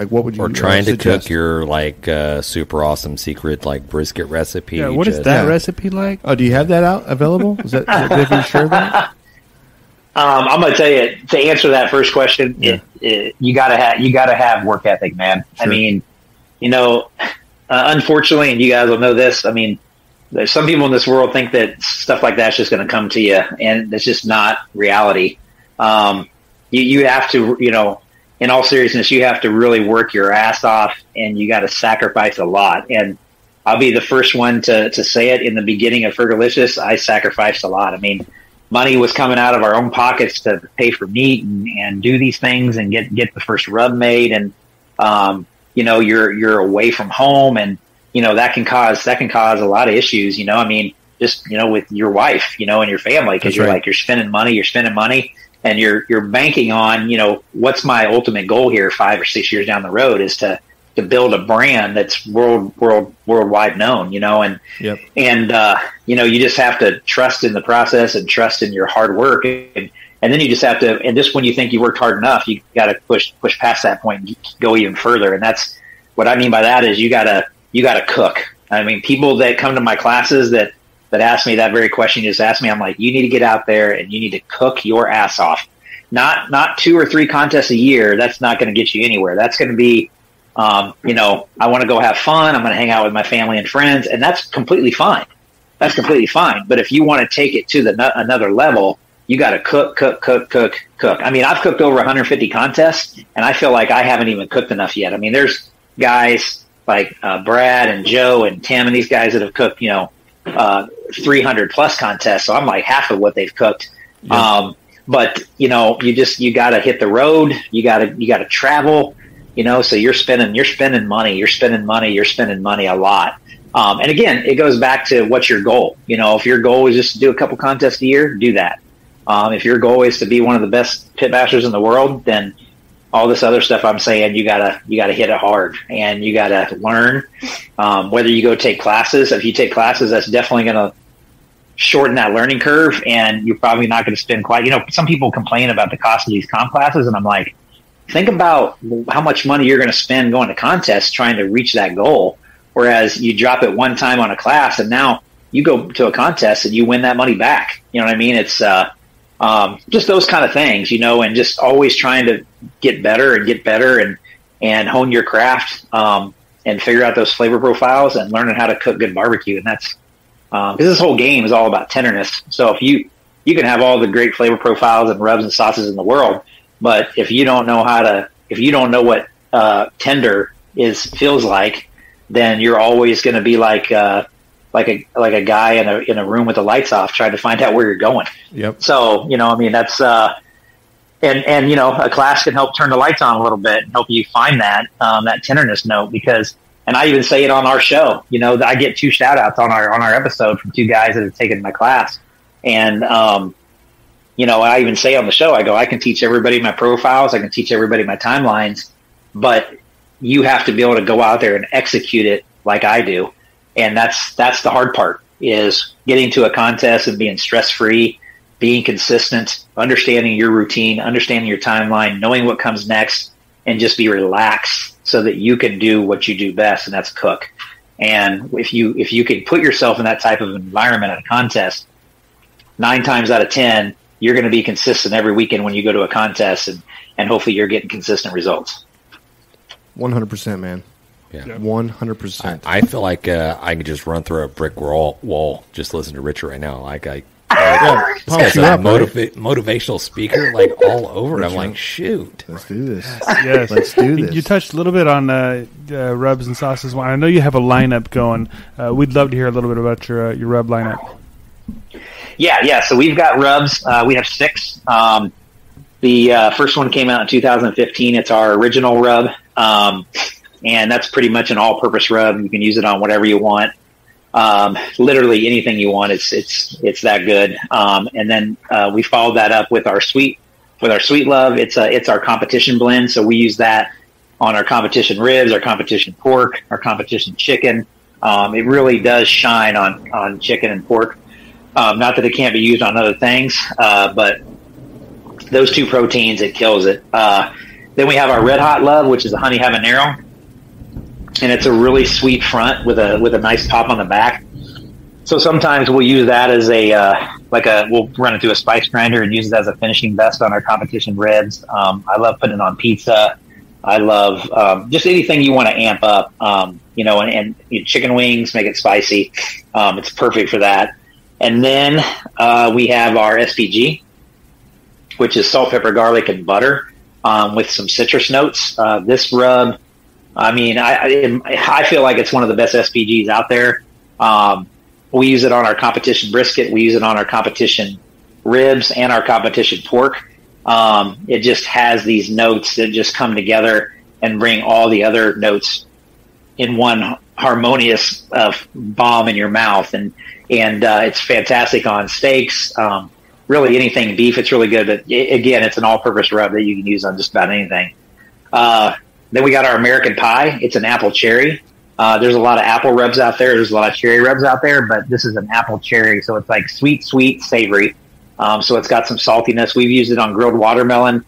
what would you? Or trying to suggest? cook your like super awesome secret like brisket recipe. Yeah, what is that recipe like? Oh, do you have that out available? Is that if you share that? I'm going to tell you to answer that first question. You gotta have work ethic, man. Sure. I mean, unfortunately, and you guys will know this. I mean, there's some people in this world think that stuff like that's just going to come to you, and it's just not reality. You have to, in all seriousness, you have to really work your ass off, and you got to sacrifice a lot. And I'll be the first one to say it. In the beginning of Fergolicious, I sacrificed a lot. I mean, money was coming out of our own pockets to pay for meat and do these things and get the first rub made. And, you're away from home, and, that can cause a lot of issues, I mean, just, with your wife, and your family, because you're spending money. And you're banking on, what's my ultimate goal here 5 or 6 years down the road is to build a brand that's worldwide known, and you just have to trust in the process and trust in your hard work, and then you just have to, and just when you think you worked hard enough, you got to push past that point and go even further. And that's what I mean by that is you gotta cook. I mean, people that come to my classes that ask me that very question you just asked me, I'm like, you need to get out there and you need to cook your ass off. Not 2 or 3 contests a year. That's not going to get you anywhere. That's going to be, I want to go have fun. I'm going to hang out with my family and friends, and that's completely fine. But if you want to take it to another level, you got to cook. I mean, I've cooked over 150 contests, and I feel like I haven't even cooked enough yet. I mean, there's guys like Brad and Joe and Tim and these guys that have cooked, 300 plus contests. So I'm like half of what they've cooked. Yeah. But you got to hit the road. You got to travel, so you're spending money a lot. And again, it goes back to what's your goal. If your goal is just to do a couple contests a year, do that. If your goal is to be one of the best pit masters in the world, then all this other stuff I'm saying, you gotta hit it hard, and you gotta learn. Whether you go take classes, if you take classes, that's definitely gonna shorten that learning curve, and you're probably not going to spend quite. Some people complain about the cost of these comp classes, and I'm like, think about how much money you're going to spend going to contests trying to reach that goal. Whereas you drop it one time on a class, and now you go to a contest and you win that money back. You know what I mean? It's just those kind of things, and just always trying to get better and hone your craft, and figure out those flavor profiles and learning how to cook good barbecue. And that's, because this whole game is all about tenderness. So if you can have all the great flavor profiles and rubs and sauces in the world, but if you don't know what tender feels like, then you're always going to be like a guy in a room with the lights off trying to find out where you're going. Yep. So, that's, and a class can help turn the lights on a little bit and help you find that tenderness note, because, and I even say it on our show, I get 2 shout outs on our episode from 2 guys that have taken my class. And, I even say on the show, I go, I can teach everybody my profiles. I can teach everybody my timelines, but you have to be able to go out there and execute it like I do. And that's the hard part, is getting to a contest and being stress-free, being consistent, understanding your routine, understanding your timeline, knowing what comes next, and just be relaxed so that you can do what you do best, and that's cook. And if you can put yourself in that type of environment at a contest, 9 times out of 10, you're going to be consistent every weekend when you go to a contest, and hopefully you're getting consistent results. 100%, man. Yeah, 100%. I feel like I could just run through a brick wall just listen to Richard right now. Like this guy's a motivational speaker, like all over it. I'm like, shoot, let's do this. Yes, let's do this. You touched a little bit on rubs and sauces. I know you have a lineup going. We'd love to hear a little bit about your rub lineup. Yeah. So we've got rubs. We have 6. The first one came out in 2015. It's our original rub. And that's pretty much an all-purpose rub. You can use it on whatever you want. Literally anything you want. It's that good. And then we followed that up with our sweet love. It's our competition blend. So we use that on our competition ribs, our competition pork, our competition chicken. It really does shine on chicken and pork. Not that it can't be used on other things, but those 2 proteins, it kills it. Then we have our red hot love, which is a honey habanero. And it's a really sweet front with a nice pop on the back. So sometimes we'll use that as we'll run it through a spice grinder and use it as a finishing vest on our competition ribs. I love putting it on pizza. I love just anything you want to amp up, and chicken wings, make it spicy. It's perfect for that. And then we have our SPG, which is salt, pepper, garlic, and butter with some citrus notes. This rub, I feel like it's one of the best SPGs out there. We use it on our competition brisket. We use it on our competition ribs and our competition pork. It just has these notes that just come together and bring all the other notes in one harmonious bomb in your mouth. And it's fantastic on steaks. Really anything beef, it's really good. But again, it's an all-purpose rub that you can use on just about anything. Then we got our American Pie. It's an apple cherry. There's a lot of apple rubs out there. There's a lot of cherry rubs out there, but this is an apple cherry. So it's like sweet, savory. So it's got some saltiness. We've used it on grilled watermelon.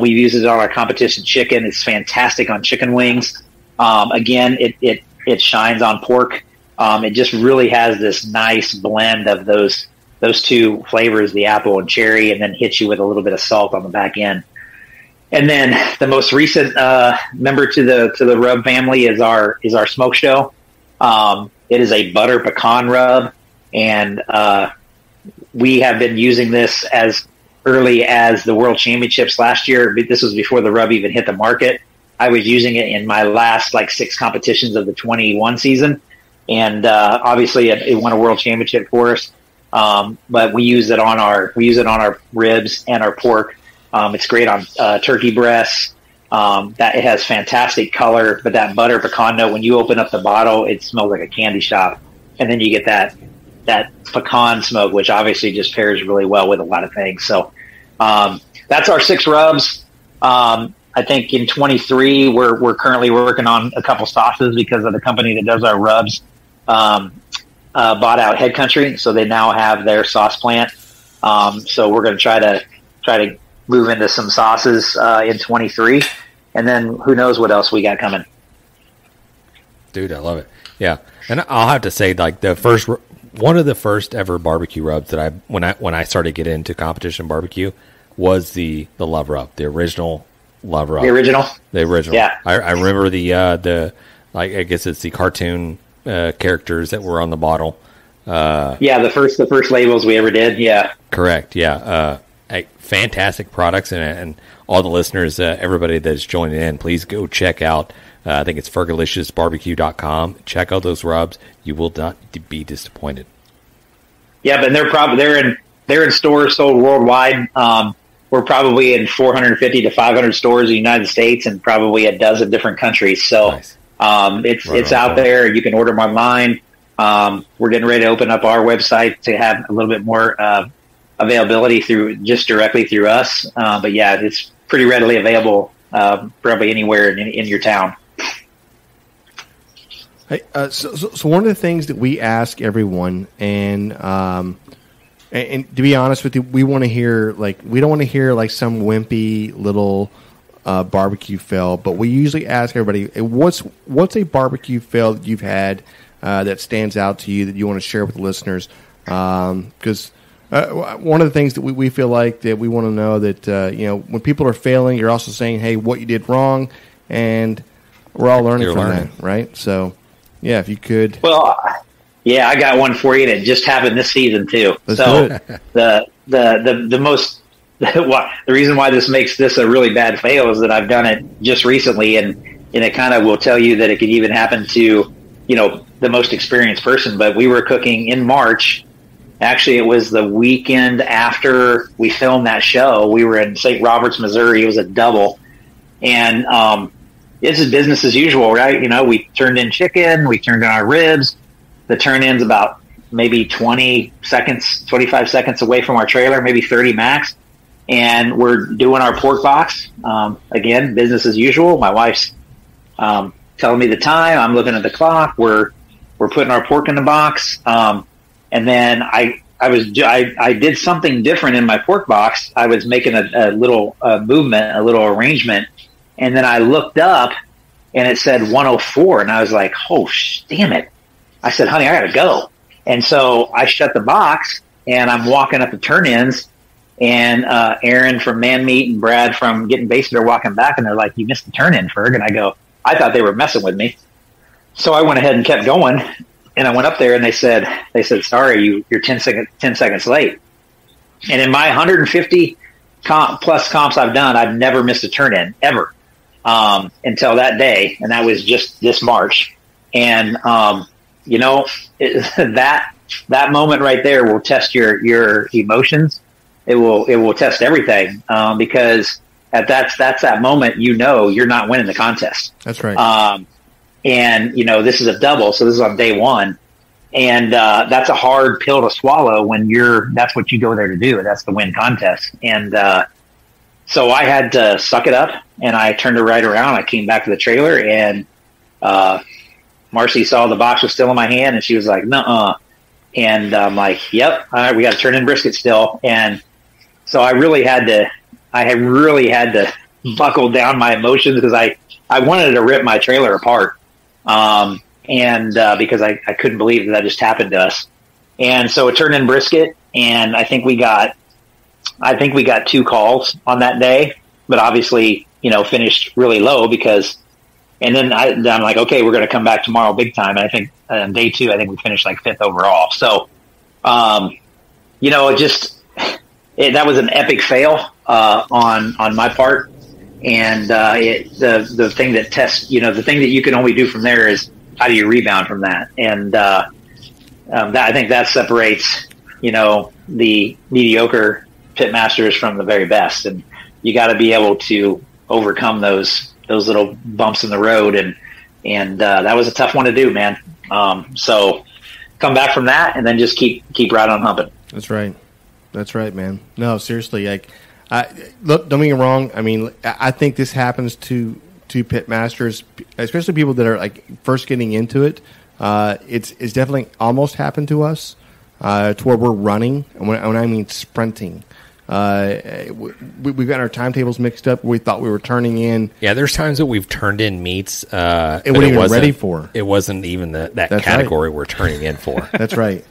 We've used it on our competition chicken. It's fantastic on chicken wings. Again, it shines on pork. It just really has this nice blend of those 2 flavors, the apple and cherry, and then hits you with a little bit of salt on the back end. And then the most recent member to the rub family is our smoke show. It is a butter pecan rub, and we have been using this as early as the World Championships last year. This was before the rub even hit the market. I was using it in my last 6 competitions of the 21 season, and obviously it won a World Championship for us. But we use it on our ribs and our pork. It's great on turkey breasts. That it has fantastic color, but that butter pecan note, when you open up the bottle, it smells like a candy shop. And then you get that pecan smoke, which obviously just pairs really well with a lot of things. So that's our 6 rubs. I think in 23, we're currently working on a couple sauces because of the company that does our rubs bought out Head Country, so they now have their sauce plant. So we're going to try to move into some sauces in 23, and then who knows what else we got coming. Dude, I love it. Yeah, and I'll have to say, the first one of the first ever barbecue rubs that when I started getting into competition barbecue was the Love Rub, the original Love Rub. The original. Yeah. I remember the I guess it's the cartoon characters that were on the bottle. The first labels we ever did. Yeah. Correct. Yeah. Fantastic products, and all the listeners, everybody that's joining in, please go check out. I think it's fergoliciousbarbecue.com. Check out those rubs. You will not be disappointed. Yeah, but they're in stores sold worldwide. We're probably in 450 to 500 stores in the United States and probably a dozen different countries. So nice. It's out there. You can order them online. We're getting ready to open up our website to have a little bit more availability directly through us. But yeah, it's pretty readily available probably anywhere in your town. Hey, so one of the things that we ask everyone, and to be honest with you, we want to hear we don't want to hear some wimpy little barbecue fail, but we usually ask everybody, what's a barbecue fail that you've had that stands out to you that you want to share with the listeners? Because one of the things that we feel like that we want to know that when people are failing, you're also saying, hey, what you did wrong, and we're all learning that, right? So. Yeah, if you could. Well, yeah, I got one for you that just happened this season too. Let's so do it. the most the reason why this makes this a really bad fail is that I've done it just recently, and it kind of will tell you that it could even happen to the most experienced person. But we were cooking in March. Actually, it was the weekend after we filmed that show. We were in St. Roberts, Missouri. It was a double, and this is business as usual, right? We turned in chicken, we turned in our ribs. The turn-in's about maybe 25 seconds away from our trailer, maybe 30 max. And we're doing our pork box. Again, business as usual. My wife's telling me the time. I'm looking at the clock. We're putting our pork in the box. And then I did something different in my pork box. I was making a little movement, a little arrangement. And then I looked up, and it said 104, and I was like, oh, damn it. I said, honey, I got to go. And so I shut the box, and I'm walking up the turn-ins, and Aaron from Man Meat and Brad from Getting Basted are walking back, and they're like, you missed the turn-in, Ferg. And I go, I thought they were messing with me. So I went ahead and kept going, and I went up there, and they said, sorry, you're 10 seconds late. And in my 150 plus comps I've done, I've never missed a turn-in, ever. Until that day, and that was just this March. And that moment right there will test your emotions. It will test everything, because that's that moment you're not winning the contest. That's right. And this is a double, so this is on day one, and that's a hard pill to swallow when that's what you go there to do. That's the win contest, and so I had to suck it up, and I turned it right around. I came back to the trailer, and Marcy saw the box was still in my hand, and she was like, nuh-uh. And I'm like, yep, all right, we got to turn in brisket still. And so I really had to buckle down my emotions, because I wanted to rip my trailer apart. Because I couldn't believe that just happened to us. And so it turned in brisket, and I think we got 2 calls on that day, but obviously, finished really low and then I'm like, okay, we're going to come back tomorrow big time. And I think on day 2, I think we finished 5th overall. So, that was an epic fail, on my part. And, the thing that tests, the thing that you can only do from there is how do you rebound from that? And, I think that separates, the mediocre pitmasters from the very best, and you got to be able to overcome those little bumps in the road, and that was a tough one to do, man. So come back from that, and then just keep right on humping. That's right, man. No, seriously, look, don't get me wrong. I mean, I think this happens to pitmasters, especially people that are first getting into it. It's definitely almost happened to us, to where we're running, and when I mean sprinting. We've got our timetables mixed up. We thought we were turning in. Yeah, there's times that we've turned in meats. It wasn't even ready for. It wasn't even that category we're turning in for. That's right.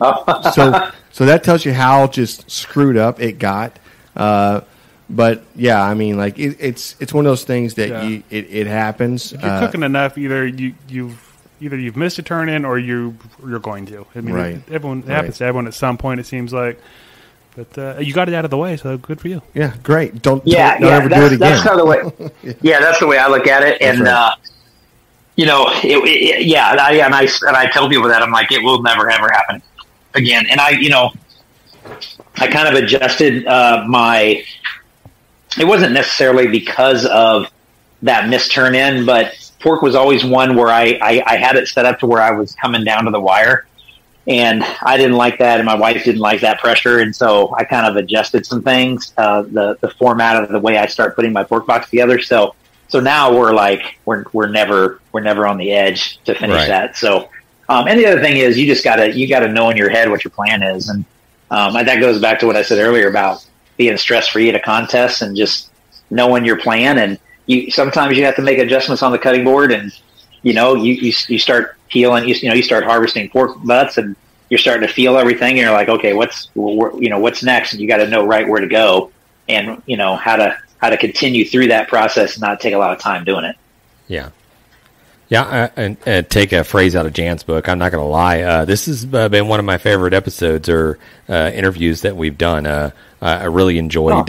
So that tells you how just screwed up it got. But yeah, I mean, like it's one of those things that it happens. If you're cooking enough, either you've missed a turn in or you're going to. I mean, right. It happens to everyone at some point. It seems like. But you got it out of the way, so good for you. Yeah, great. Don't ever do it again. That's kind of the way. Yeah, that's the way I look at it. And right. I tell people that I'm like, it will never ever happen again. And I kind of adjusted my. It wasn't necessarily because of that missed turn in, but pork was always one where I had it set up to where I was coming down to the wire. And I didn't like that, and my wife didn't like that pressure, and so I kind of adjusted some things, the format of the way I start putting my pork box together. So now we're never on the edge to finish that. So, and the other thing is you gotta know in your head what your plan is, and that goes back to what I said earlier about being stress free at a contest and just knowing your plan. And sometimes you have to make adjustments on the cutting board, and you start peeling, you start harvesting pork butts and you're starting to feel everything and you're like, okay, what's next? And you got to know right where to go and, how to continue through that process and not take a lot of time doing it. Yeah. Yeah. And take a phrase out of Jan's book. I'm not going to lie. This has been one of my favorite episodes or interviews that we've done. I really enjoyed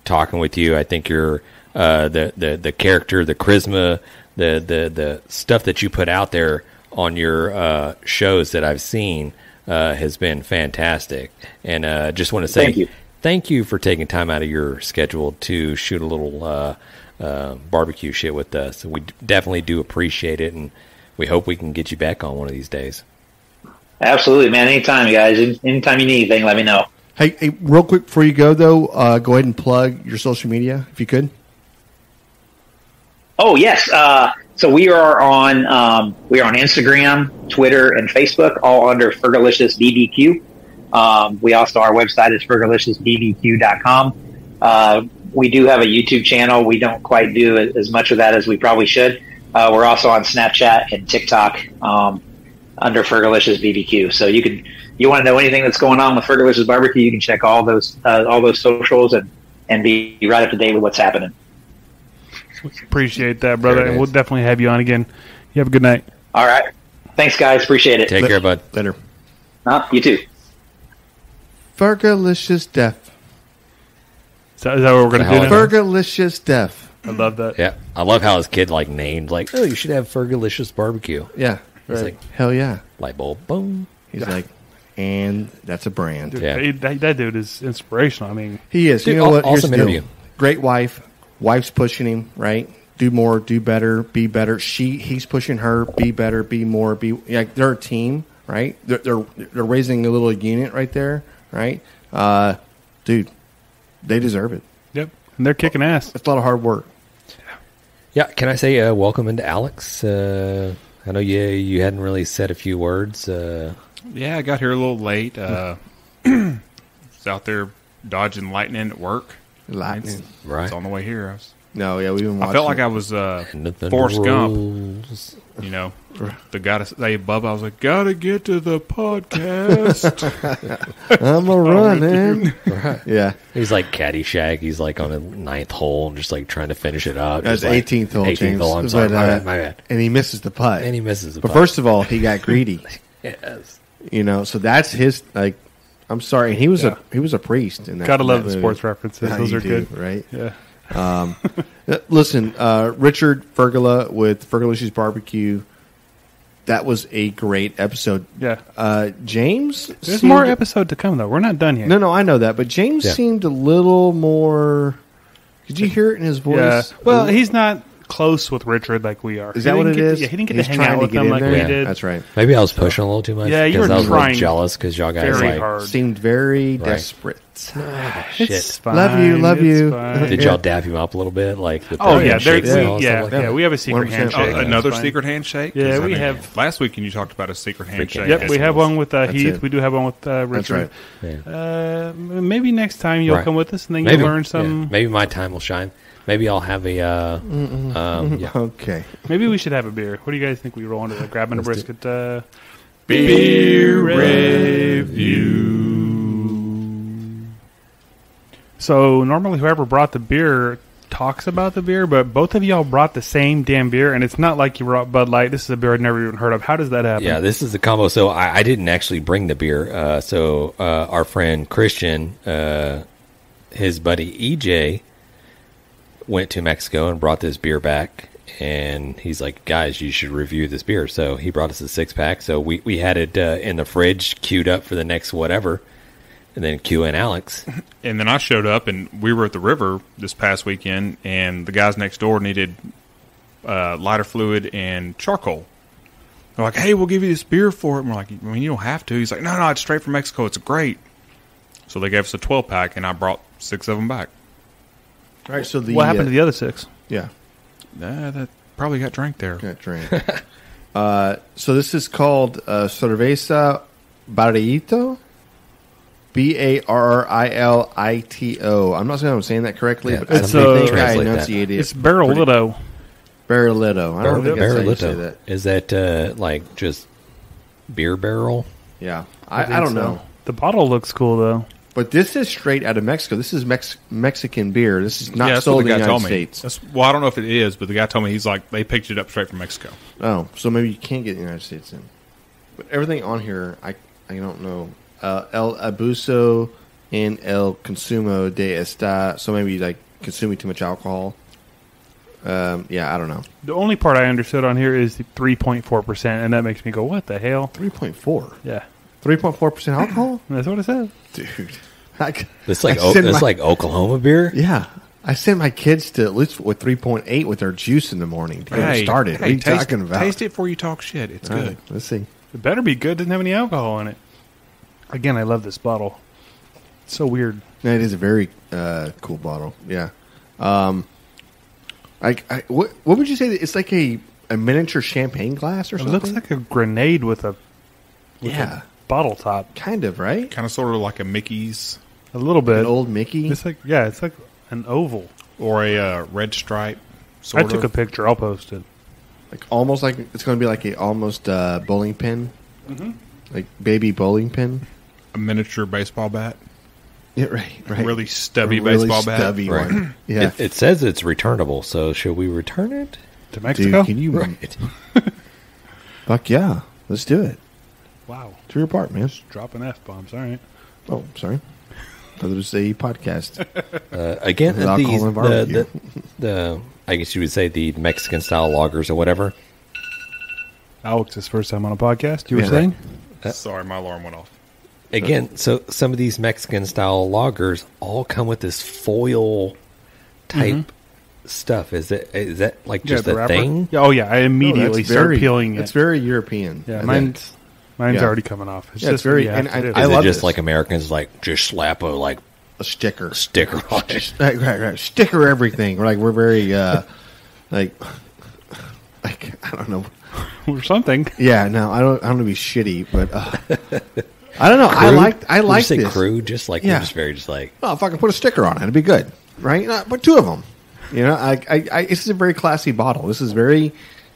talking with you. I think you're the character, the charisma, the stuff that you put out there on your shows that I've seen has been fantastic. And just want to say thank you for taking time out of your schedule to shoot a little barbecue shit with us. We definitely do appreciate it, and we hope we can get you back on one of these days. Absolutely, man. Anytime, guys. Anytime you need anything, let me know. Hey, real quick before you go, though, go ahead and plug your social media, if you could. Oh, yes. So we are on Instagram, Twitter, and Facebook, all under Fergolicious BBQ. We also, our website is fergoliciousBBQ.com. We do have a YouTube channel. We don't quite do as much of that as we probably should. We're also on Snapchat and TikTok under Fergolicious BBQ. So you want to know anything that's going on with Fergolicious Barbecue, you can check all those socials and be right up to date with what's happening. Appreciate that, brother. And we'll definitely have you on again. You have a good night. All right. Thanks, guys. Appreciate it. Take care, bud. Later. You too. Fergolicious Def. Is that what we're going to do? Fergolicious Def. I love that. Yeah. I love how his kid named oh, you should have Fergolicious Barbecue. Yeah. He's like, hell yeah. Light bulb, boom. He's like, and that's a brand. Dude, yeah. That dude is inspirational. I mean, he is. Dude, you know what? Awesome interview. Great wife. Wife's pushing him, right? Do more, do better, be better. He's pushing her, be better, be more, they're a team, right? They're raising a little unit right there, right? Dude, they deserve it. Yep, and they're kicking ass. It's a lot of hard work. Yeah, can I say welcome into Alex? I know you hadn't really said a few words. Yeah, I got here a little late. Was out there dodging lightning at work. Lightning. Right. It's on the way here. We've been watching. I felt like I was Forrest Gump. The guy to say Bubba, I was like, gotta get to the podcast. I'm a running. Right. Yeah. He's like Caddyshack. He's like on a 9th hole and just trying to finish it up. That's 18th hole. 18th hole. I'm sorry. My bad. And he misses the putt. But first of all, he got greedy. Yes. So that's his, I'm sorry. He was a priest. Gotta love the sports references. Those are good. Right? Yeah. Listen, Richard Fergola with Fergolicious Barbecue. That was a great episode. Yeah. James, there's more episode to come though. We're not done yet. No, I know that, but James seemed a little more. Did you hear it in his voice? Yeah. Well, he's not close with Richard like we are. Is that what it is? Yeah, he didn't get to hang out with them like we did. That's right. Maybe I was pushing a little too much. Yeah, you were because I was a trying little jealous because y'all guys very like hard. Seemed very desperate. shit. It's fine. Love you. Fine. Did y'all dap him up a little bit? Like with Oh the yeah, handshakes and all stuff like that? we have a secret 100%. handshake. Another That's fine. secret handshake? Yeah, 'Cause, we have- Last week, you talked about a secret handshake. Yep, we have one with Heath. it. We do have one with Richard. That's right. Yeah. Maybe next time you'll Right. come with us and then Maybe you'll learn some. yeah. Maybe my time will shine. Maybe I'll have a. Yeah. Okay. Maybe we should have a beer. What do you guys think we roll into that? Grabbing a brisket. Beer review. So normally whoever brought the beer talks about the beer, but both of y'all brought the same damn beer, and it's not like you brought Bud Light. This is a beer I'd never even heard of. How does that happen? Yeah, this is a combo. So I didn't actually bring the beer. Our friend Christian, his buddy EJ, went to Mexico and brought this beer back. And he's like, guys, you should review this beer. So he brought us a 6-pack. So we had it in the fridge, queued up for the next whatever. And then Q and Alex. And then I showed up, and we were at the river this past weekend, and the guys next door needed lighter fluid and charcoal. They're like, hey, we'll give you this beer for it. And we're like, I mean, you don't have to. He's like, no, it's straight from Mexico. It's great. So they gave us a 12-pack, and I brought 6 of them back. All right. So What happened to the other 6? Yeah. That probably got drank there. Got drink. So this is called Cerveza Barrilito. Barrilito. I'm not saying I'm saying that correctly, Yeah, but I it's, think I translate that. enunciated It's Barrilito. Barrilito. I don't think that's how you say Barrilito. that. Is that like just beer barrel? Yeah. I I don't think so. know. The bottle looks cool though. But this is straight out of Mexico. This is Mexican beer. This is not that's sold what in the the guy United told me. States. Well, I don't know if it is, but the guy told me he's like, they picked it up straight from Mexico. Oh, so maybe you can't get the United States in. But everything on here, I don't know. El abuso en el consumo de esta. So maybe like consuming too much alcohol. Yeah, I don't know. The only part I understood on here is the 3.4%, and that makes me go, "What the hell?" 3.4. Yeah, 3.4% alcohol, that's what it said. dude. It's like I send it's my- like Oklahoma beer. Yeah, I sent my kids to at least with 3.8 with their juice in the morning to get them started. What are you talking about? Taste it before you talk shit. It's All good. right, let's see. It better be good. Doesn't have any alcohol in it. Again, I love this bottle. It's so weird. No, it is a very cool bottle. Yeah. What would you say? It's like a miniature champagne glass or It something. looks like a grenade with a yeah, bottle top. kind of right. Kind of sort of like a Mickey's A little bit. An old Mickey. It's like it's like an oval. or a red stripe. Sort I took a picture. I'll post it. Like almost like it's going to be like a almost bowling pin, like baby bowling pin. a miniature baseball bat. Yeah, right. Really stubby A really baseball bat. stubby Right. one. Yeah, It says it's returnable, so should we return it? To Mexico? dude, can you? Fuck yeah, let's do it. Wow. To your part, man. Dropping F-bombs. All right. Oh, sorry. Thought it was a podcast. Again, With alcohol and barbecue. the I guess you would say the Mexican style lagers or whatever. Alex's first time on a podcast, you were Yeah. saying? Sorry, my alarm went off. Again, so some of these Mexican style lagers all come with this foil type stuff. Is that like just the a wrapper. thing? Yeah, oh, yeah. I No, immediately that's start very- peeling it. It's very European. yeah, I mine's think. Yeah. already coming off. It's Yeah, just it's very- what you have and to do. I Is love it just this. like Americans like just slap a like A sticker. sticker on it? Right. Sticker everything. We're very like I don't know. or something. Yeah, no, I don't want to be shitty, but I don't know. I Would like you say this. crude? Just like Yeah. just very just like Oh, if I can put a sticker on it, it'd be good, right? Put 2 of them. You know, this is a very classy bottle. This is very.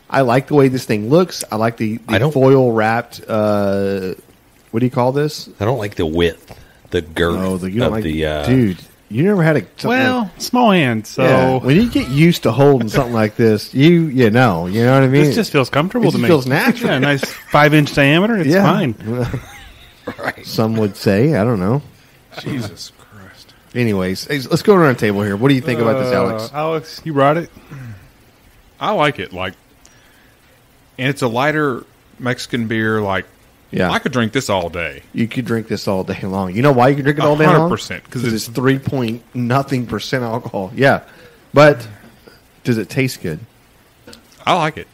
I like the way this thing looks. I like the I don't- foil wrapped. What do you call this? I don't like the width, the girth Oh, you don't of like the dude. You never had a something Well, small hands, so yeah, when you get used to holding something like this, you know what I mean. this just feels comfortable It to just me. feels natural. Yeah, nice 5-inch diameter. It's fine. right. Some would say. I don't know. Jesus Christ. Anyways, hey, let's go around the table here. What do you think about this, Alex? Alex, you brought it. I like it. And it's a lighter Mexican beer. Yeah, I could drink this all day. you could drink this all day long. You know why you can drink it all day long? 100%, 'cause Because it's 3 point nothing % alcohol. Yeah, but does it taste good? I like it.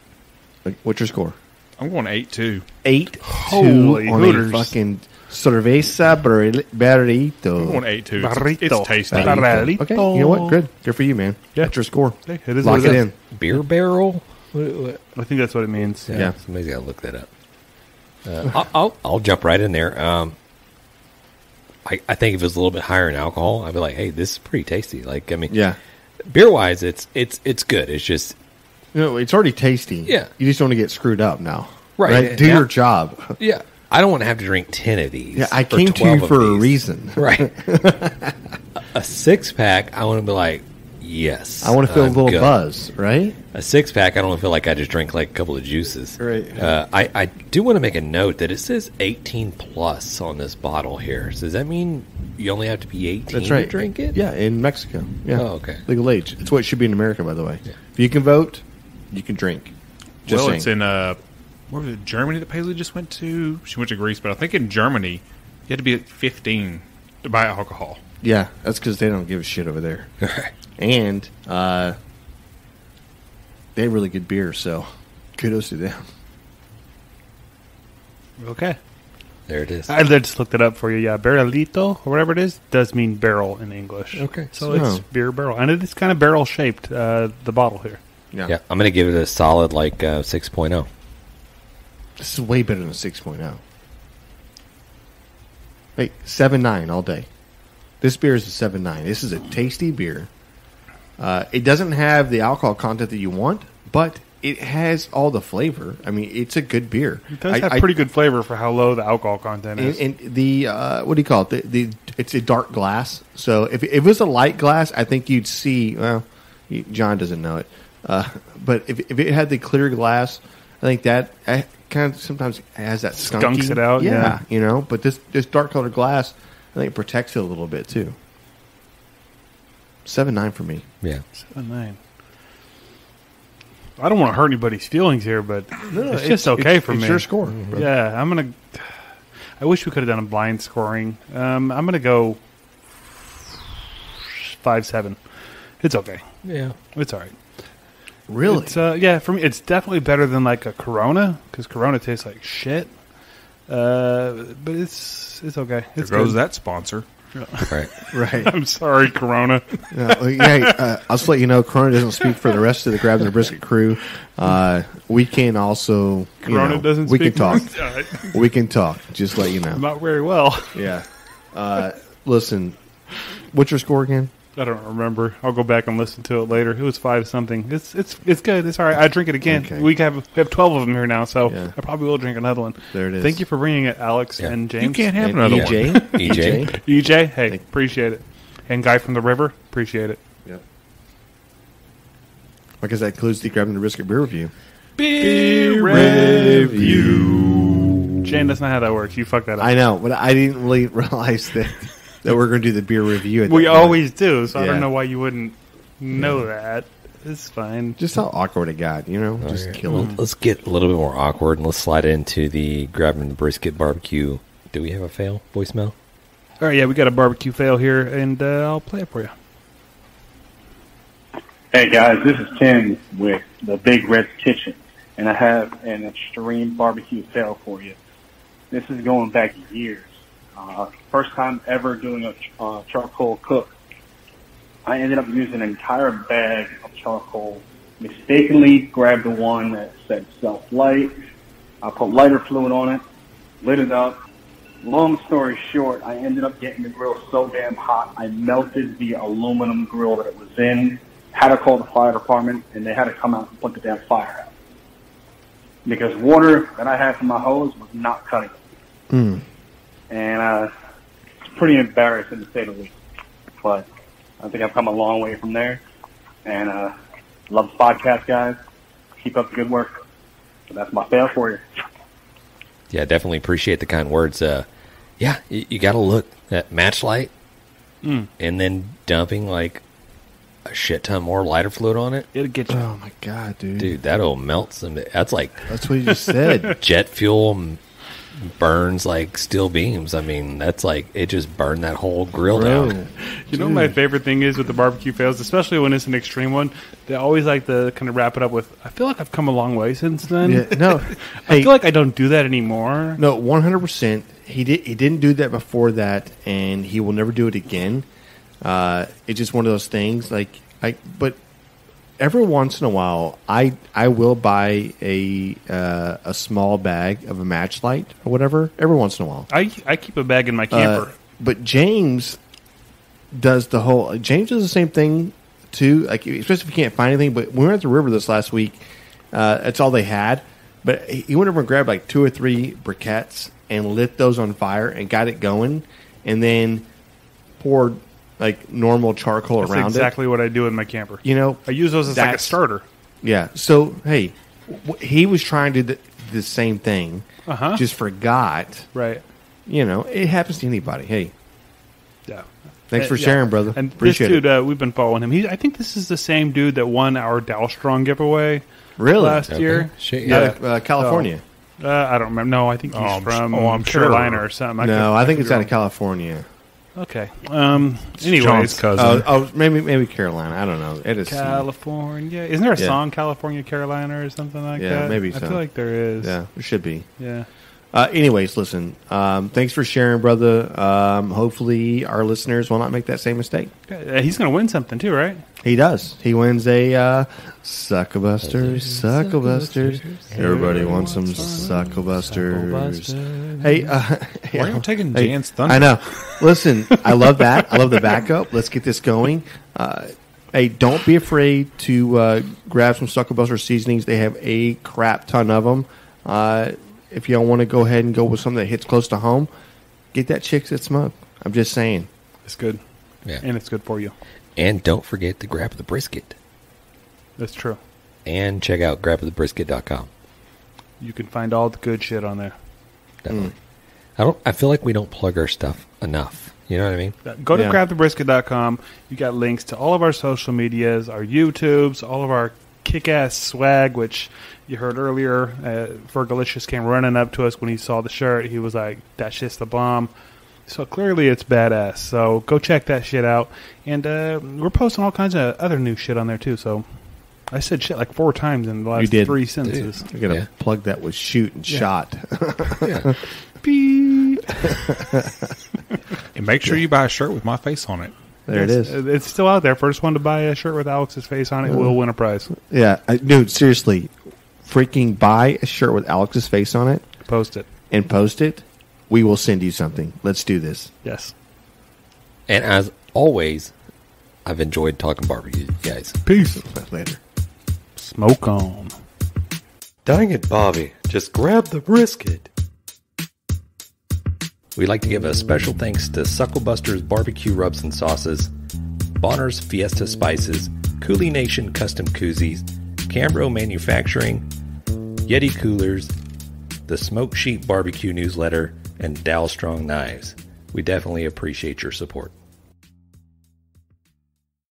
What's your score? I'm going 8-2. 8-2 Holy on Hooters. a fucking Cerveza Barrilito. I'm going 8-2. Barrilito. It's tasty. Barrilito. Okay, you know what? Good for you, man. Yeah. That's your score. Hey, it is Lock what it is. in. Beer barrel? What? I think that's what it means. Yeah. Somebody's got to look that up. I'll jump right in there. I think if it was a little bit higher in alcohol, I'd be like, hey, this is pretty tasty. Like, I mean, Yeah. beer wise, it's good. It's just It's already tasty. Yeah. You just don't want to get screwed up now. Right. Do Now- your job. yeah. I don't want to have to drink 10 of these. Yeah, I or came to 12 you of for a these. reason. Right. A 6-pack, I want to be like, yes. I want to feel a I'm little good. buzz, right? A 6-pack, I don't want to feel like I just drank like a couple of juices. Right. I do want to make a note that it says 18 plus on this bottle here. So does that mean you only have to be 18 That's right. to drink it? Yeah, in Mexico. Yeah. Oh, okay. Legal age. It's what it should be in America, by the way. Yeah. If you can vote, you can drink. Just Well, saying. it's in where was it? Germany that Paisley just went to. She went to Greece, but I think in Germany you had to be at 15 to buy alcohol. Yeah, that's because they don't give a shit over there. Right. And they have really good beer, so kudos to them. Okay. There it is. I just looked it up for you. Yeah, Barrilito, or whatever it is, does mean barrel in English. Okay. So it's beer barrel. And it is kind of barrel shaped, the bottle here. Yeah, I'm going to give it a solid like 6.0. This is way better than 6.0. Hey, 7.9 all day. This beer is a 7.9. This is a tasty beer. It doesn't have the alcohol content that you want, but it has all the flavor. I mean, it's a good beer. It does have pretty good flavor for how low the alcohol content is. And the what do you call it? It's a dark glass. So if it was a light glass, I think you'd see. Well, John doesn't know it, but if it had the clear glass, I think that kind of sometimes has that Skunks it out, yeah. You know. But this dark colored glass, I think, protects it a little bit too. 7.9 for me. Yeah. 7.9. I don't want to hurt anybody's feelings here, but it's just okay for me. It's your score. Bro. Yeah, I'm gonna. I wish we could have done a blind scoring. I'm gonna go 5.7. It's okay. Yeah. It's all right. Really? It's, yeah, for me, it's definitely better than like a Corona because Corona tastes like shit. But it's okay. There It's goes good. that sponsor. Right. Right. I'm sorry, Corona. I'll just let you know, Corona doesn't speak for the rest of the Grab and the Brisket crew. We can also, Corona doesn't. we speak can talk. We can talk. Just let you know. Not very well. Yeah. Listen, what's your score again? I don't remember. I'll go back and listen to it later. It was 5 something. It's good. It's all right. I drink it again. Okay. We have 12 of them here now, so Yeah. I probably will drink another one. There it is. Thank you for bringing it, Alex Yeah. and James. You can't have And another EJ. one. EJ. EJ, hey, appreciate it. And Guy from the River, appreciate it. Yep. Because that includes the Grab and the Brisket beer review. Beer review. Shane, that's not how that works. You fucked that up. I know, but I didn't really realize that we're going to do the beer review. At We that point. always do, so I Yeah. don't know why you wouldn't know that. It's fine. Just how awkward it got, just kill it. Let's get a little bit more awkward and let's slide into the Grabbing the Brisket barbecue. Do we have a fail voicemail? All right, yeah, we got a barbecue fail here, and I'll play it for you. Hey guys, this is Tim with the Big Red Kitchen, and I have an extreme barbecue fail for you. This is going back years. First time ever doing a charcoal cook. I ended up using an entire bag of charcoal. Mistakenly grabbed the one that said self-light. I put lighter fluid on it, lit it up. Long story short, I ended up getting the grill so damn hot, I melted the aluminum grill that it was in. Had to call the fire department, and they had to come out and put the damn fire out. Because water that I had from my hose was not cutting it. Mm. And it's pretty embarrassing to say the least. But I think I've come a long way from there. And love the podcast, guys. Keep up the good work. So that's my fail for you. Yeah, definitely appreciate the kind words. Yeah, you got to look at matchlight and then dumping like a shit ton more lighter fluid on it. It'll get you. Oh my god, dude! Dude, that'll melt some. That's like That's what you just said. jet fuel burns like steel beams. I mean, that's like, it just burned that whole grill down. You know what my favorite thing is with the barbecue fails, especially when it's an extreme one? They always like to kind of wrap it up with, I feel like I've come a long way since then. Yeah, no, I feel like I don't do that anymore. No, 100%. He didn't do that before that, and he will never do it again. It's just one of those things. But every once in a while, I will buy a small bag of a match light or whatever. Every once in a while, I keep a bag in my camper. But James does the same thing too. Like, especially if you can't find anything. But when we were at the river this last week, that's all they had. But he went over and grabbed like 2 or 3 briquettes and lit those on fire and got it going, and then poured like normal charcoal around it. That's exactly what I do in my camper. You know, I use those as like a starter. Yeah. So hey, he was trying to do the same thing. Just forgot. Right. You know, it happens to anybody. Hey. Yeah. Thanks for sharing, brother. And Appreciate this dude, we've been following him. I think this is the same dude that won our Dalstrong giveaway. Really? Last year. Shit, yeah. California. I don't remember. No, I think he's from I'm Carolina sure. or something. No, I think it's out of California. Okay. John's Anyways, cousin. Maybe Carolina. I don't know. It is California. Isn't there a song, California, Carolina, or something like that? Yeah, maybe so. I feel like there is. Yeah, there should be. Yeah. Anyways, listen. Thanks for sharing, brother. Hopefully, our listeners will not make that same mistake. He's going to win something too, right? He does. He wins a Sucklebusters. Everybody wants some Sucklebusters. Hey, Why are you taking Jan's thunder? I know. Listen, I love that. I love the backup. Let's get this going. Hey, don't be afraid to grab some Sucklebusters seasonings. They have a crap ton of them. If you don't want to go ahead and go with something that hits close to home, get that Chicks That Smoke. I'm just saying. It's good. Yeah. And it's good for you. And don't forget to grab the brisket. That's true. And check out grabthebrisket.com. You can find all the good shit on there. Definitely. I feel like we don't plug our stuff enough. You know what I mean? Go to grabthebrisket.com. You got links to all of our social medias, our YouTubes, all of our kick-ass swag, which you heard earlier. Fergolicious came running up to us when he saw the shirt. He was like, that shit's the bomb. So clearly it's badass. So go check that shit out. And we're posting all kinds of other new shit on there too. So I said shit like 4 times in the last 3 sentences. You're going to plug that with shoot and shot. Beep. And make sure you buy a shirt with my face on it. There it is. It's still out there. First one to buy a shirt with Alex's face on it will win a prize. Yeah. Dude, seriously. Freaking buy a shirt with Alex's face on it. Post it. And post it. We will send you something. Let's do this. Yes. And as always, I've enjoyed talking barbecue, guys. Peace. Later. Smoke on. Dang it, Bobby. Just grab the brisket. We'd like to give a special thanks to Sucklebusters Barbecue Rubs and Sauces, Bolner's Fiesta Spices, CoolieNation Custom Koozies, Cambro Manufacturing, YETI Coolers, the Smoke Sheet Barbecue Newsletter, and Dalstrong Knives. We definitely appreciate your support.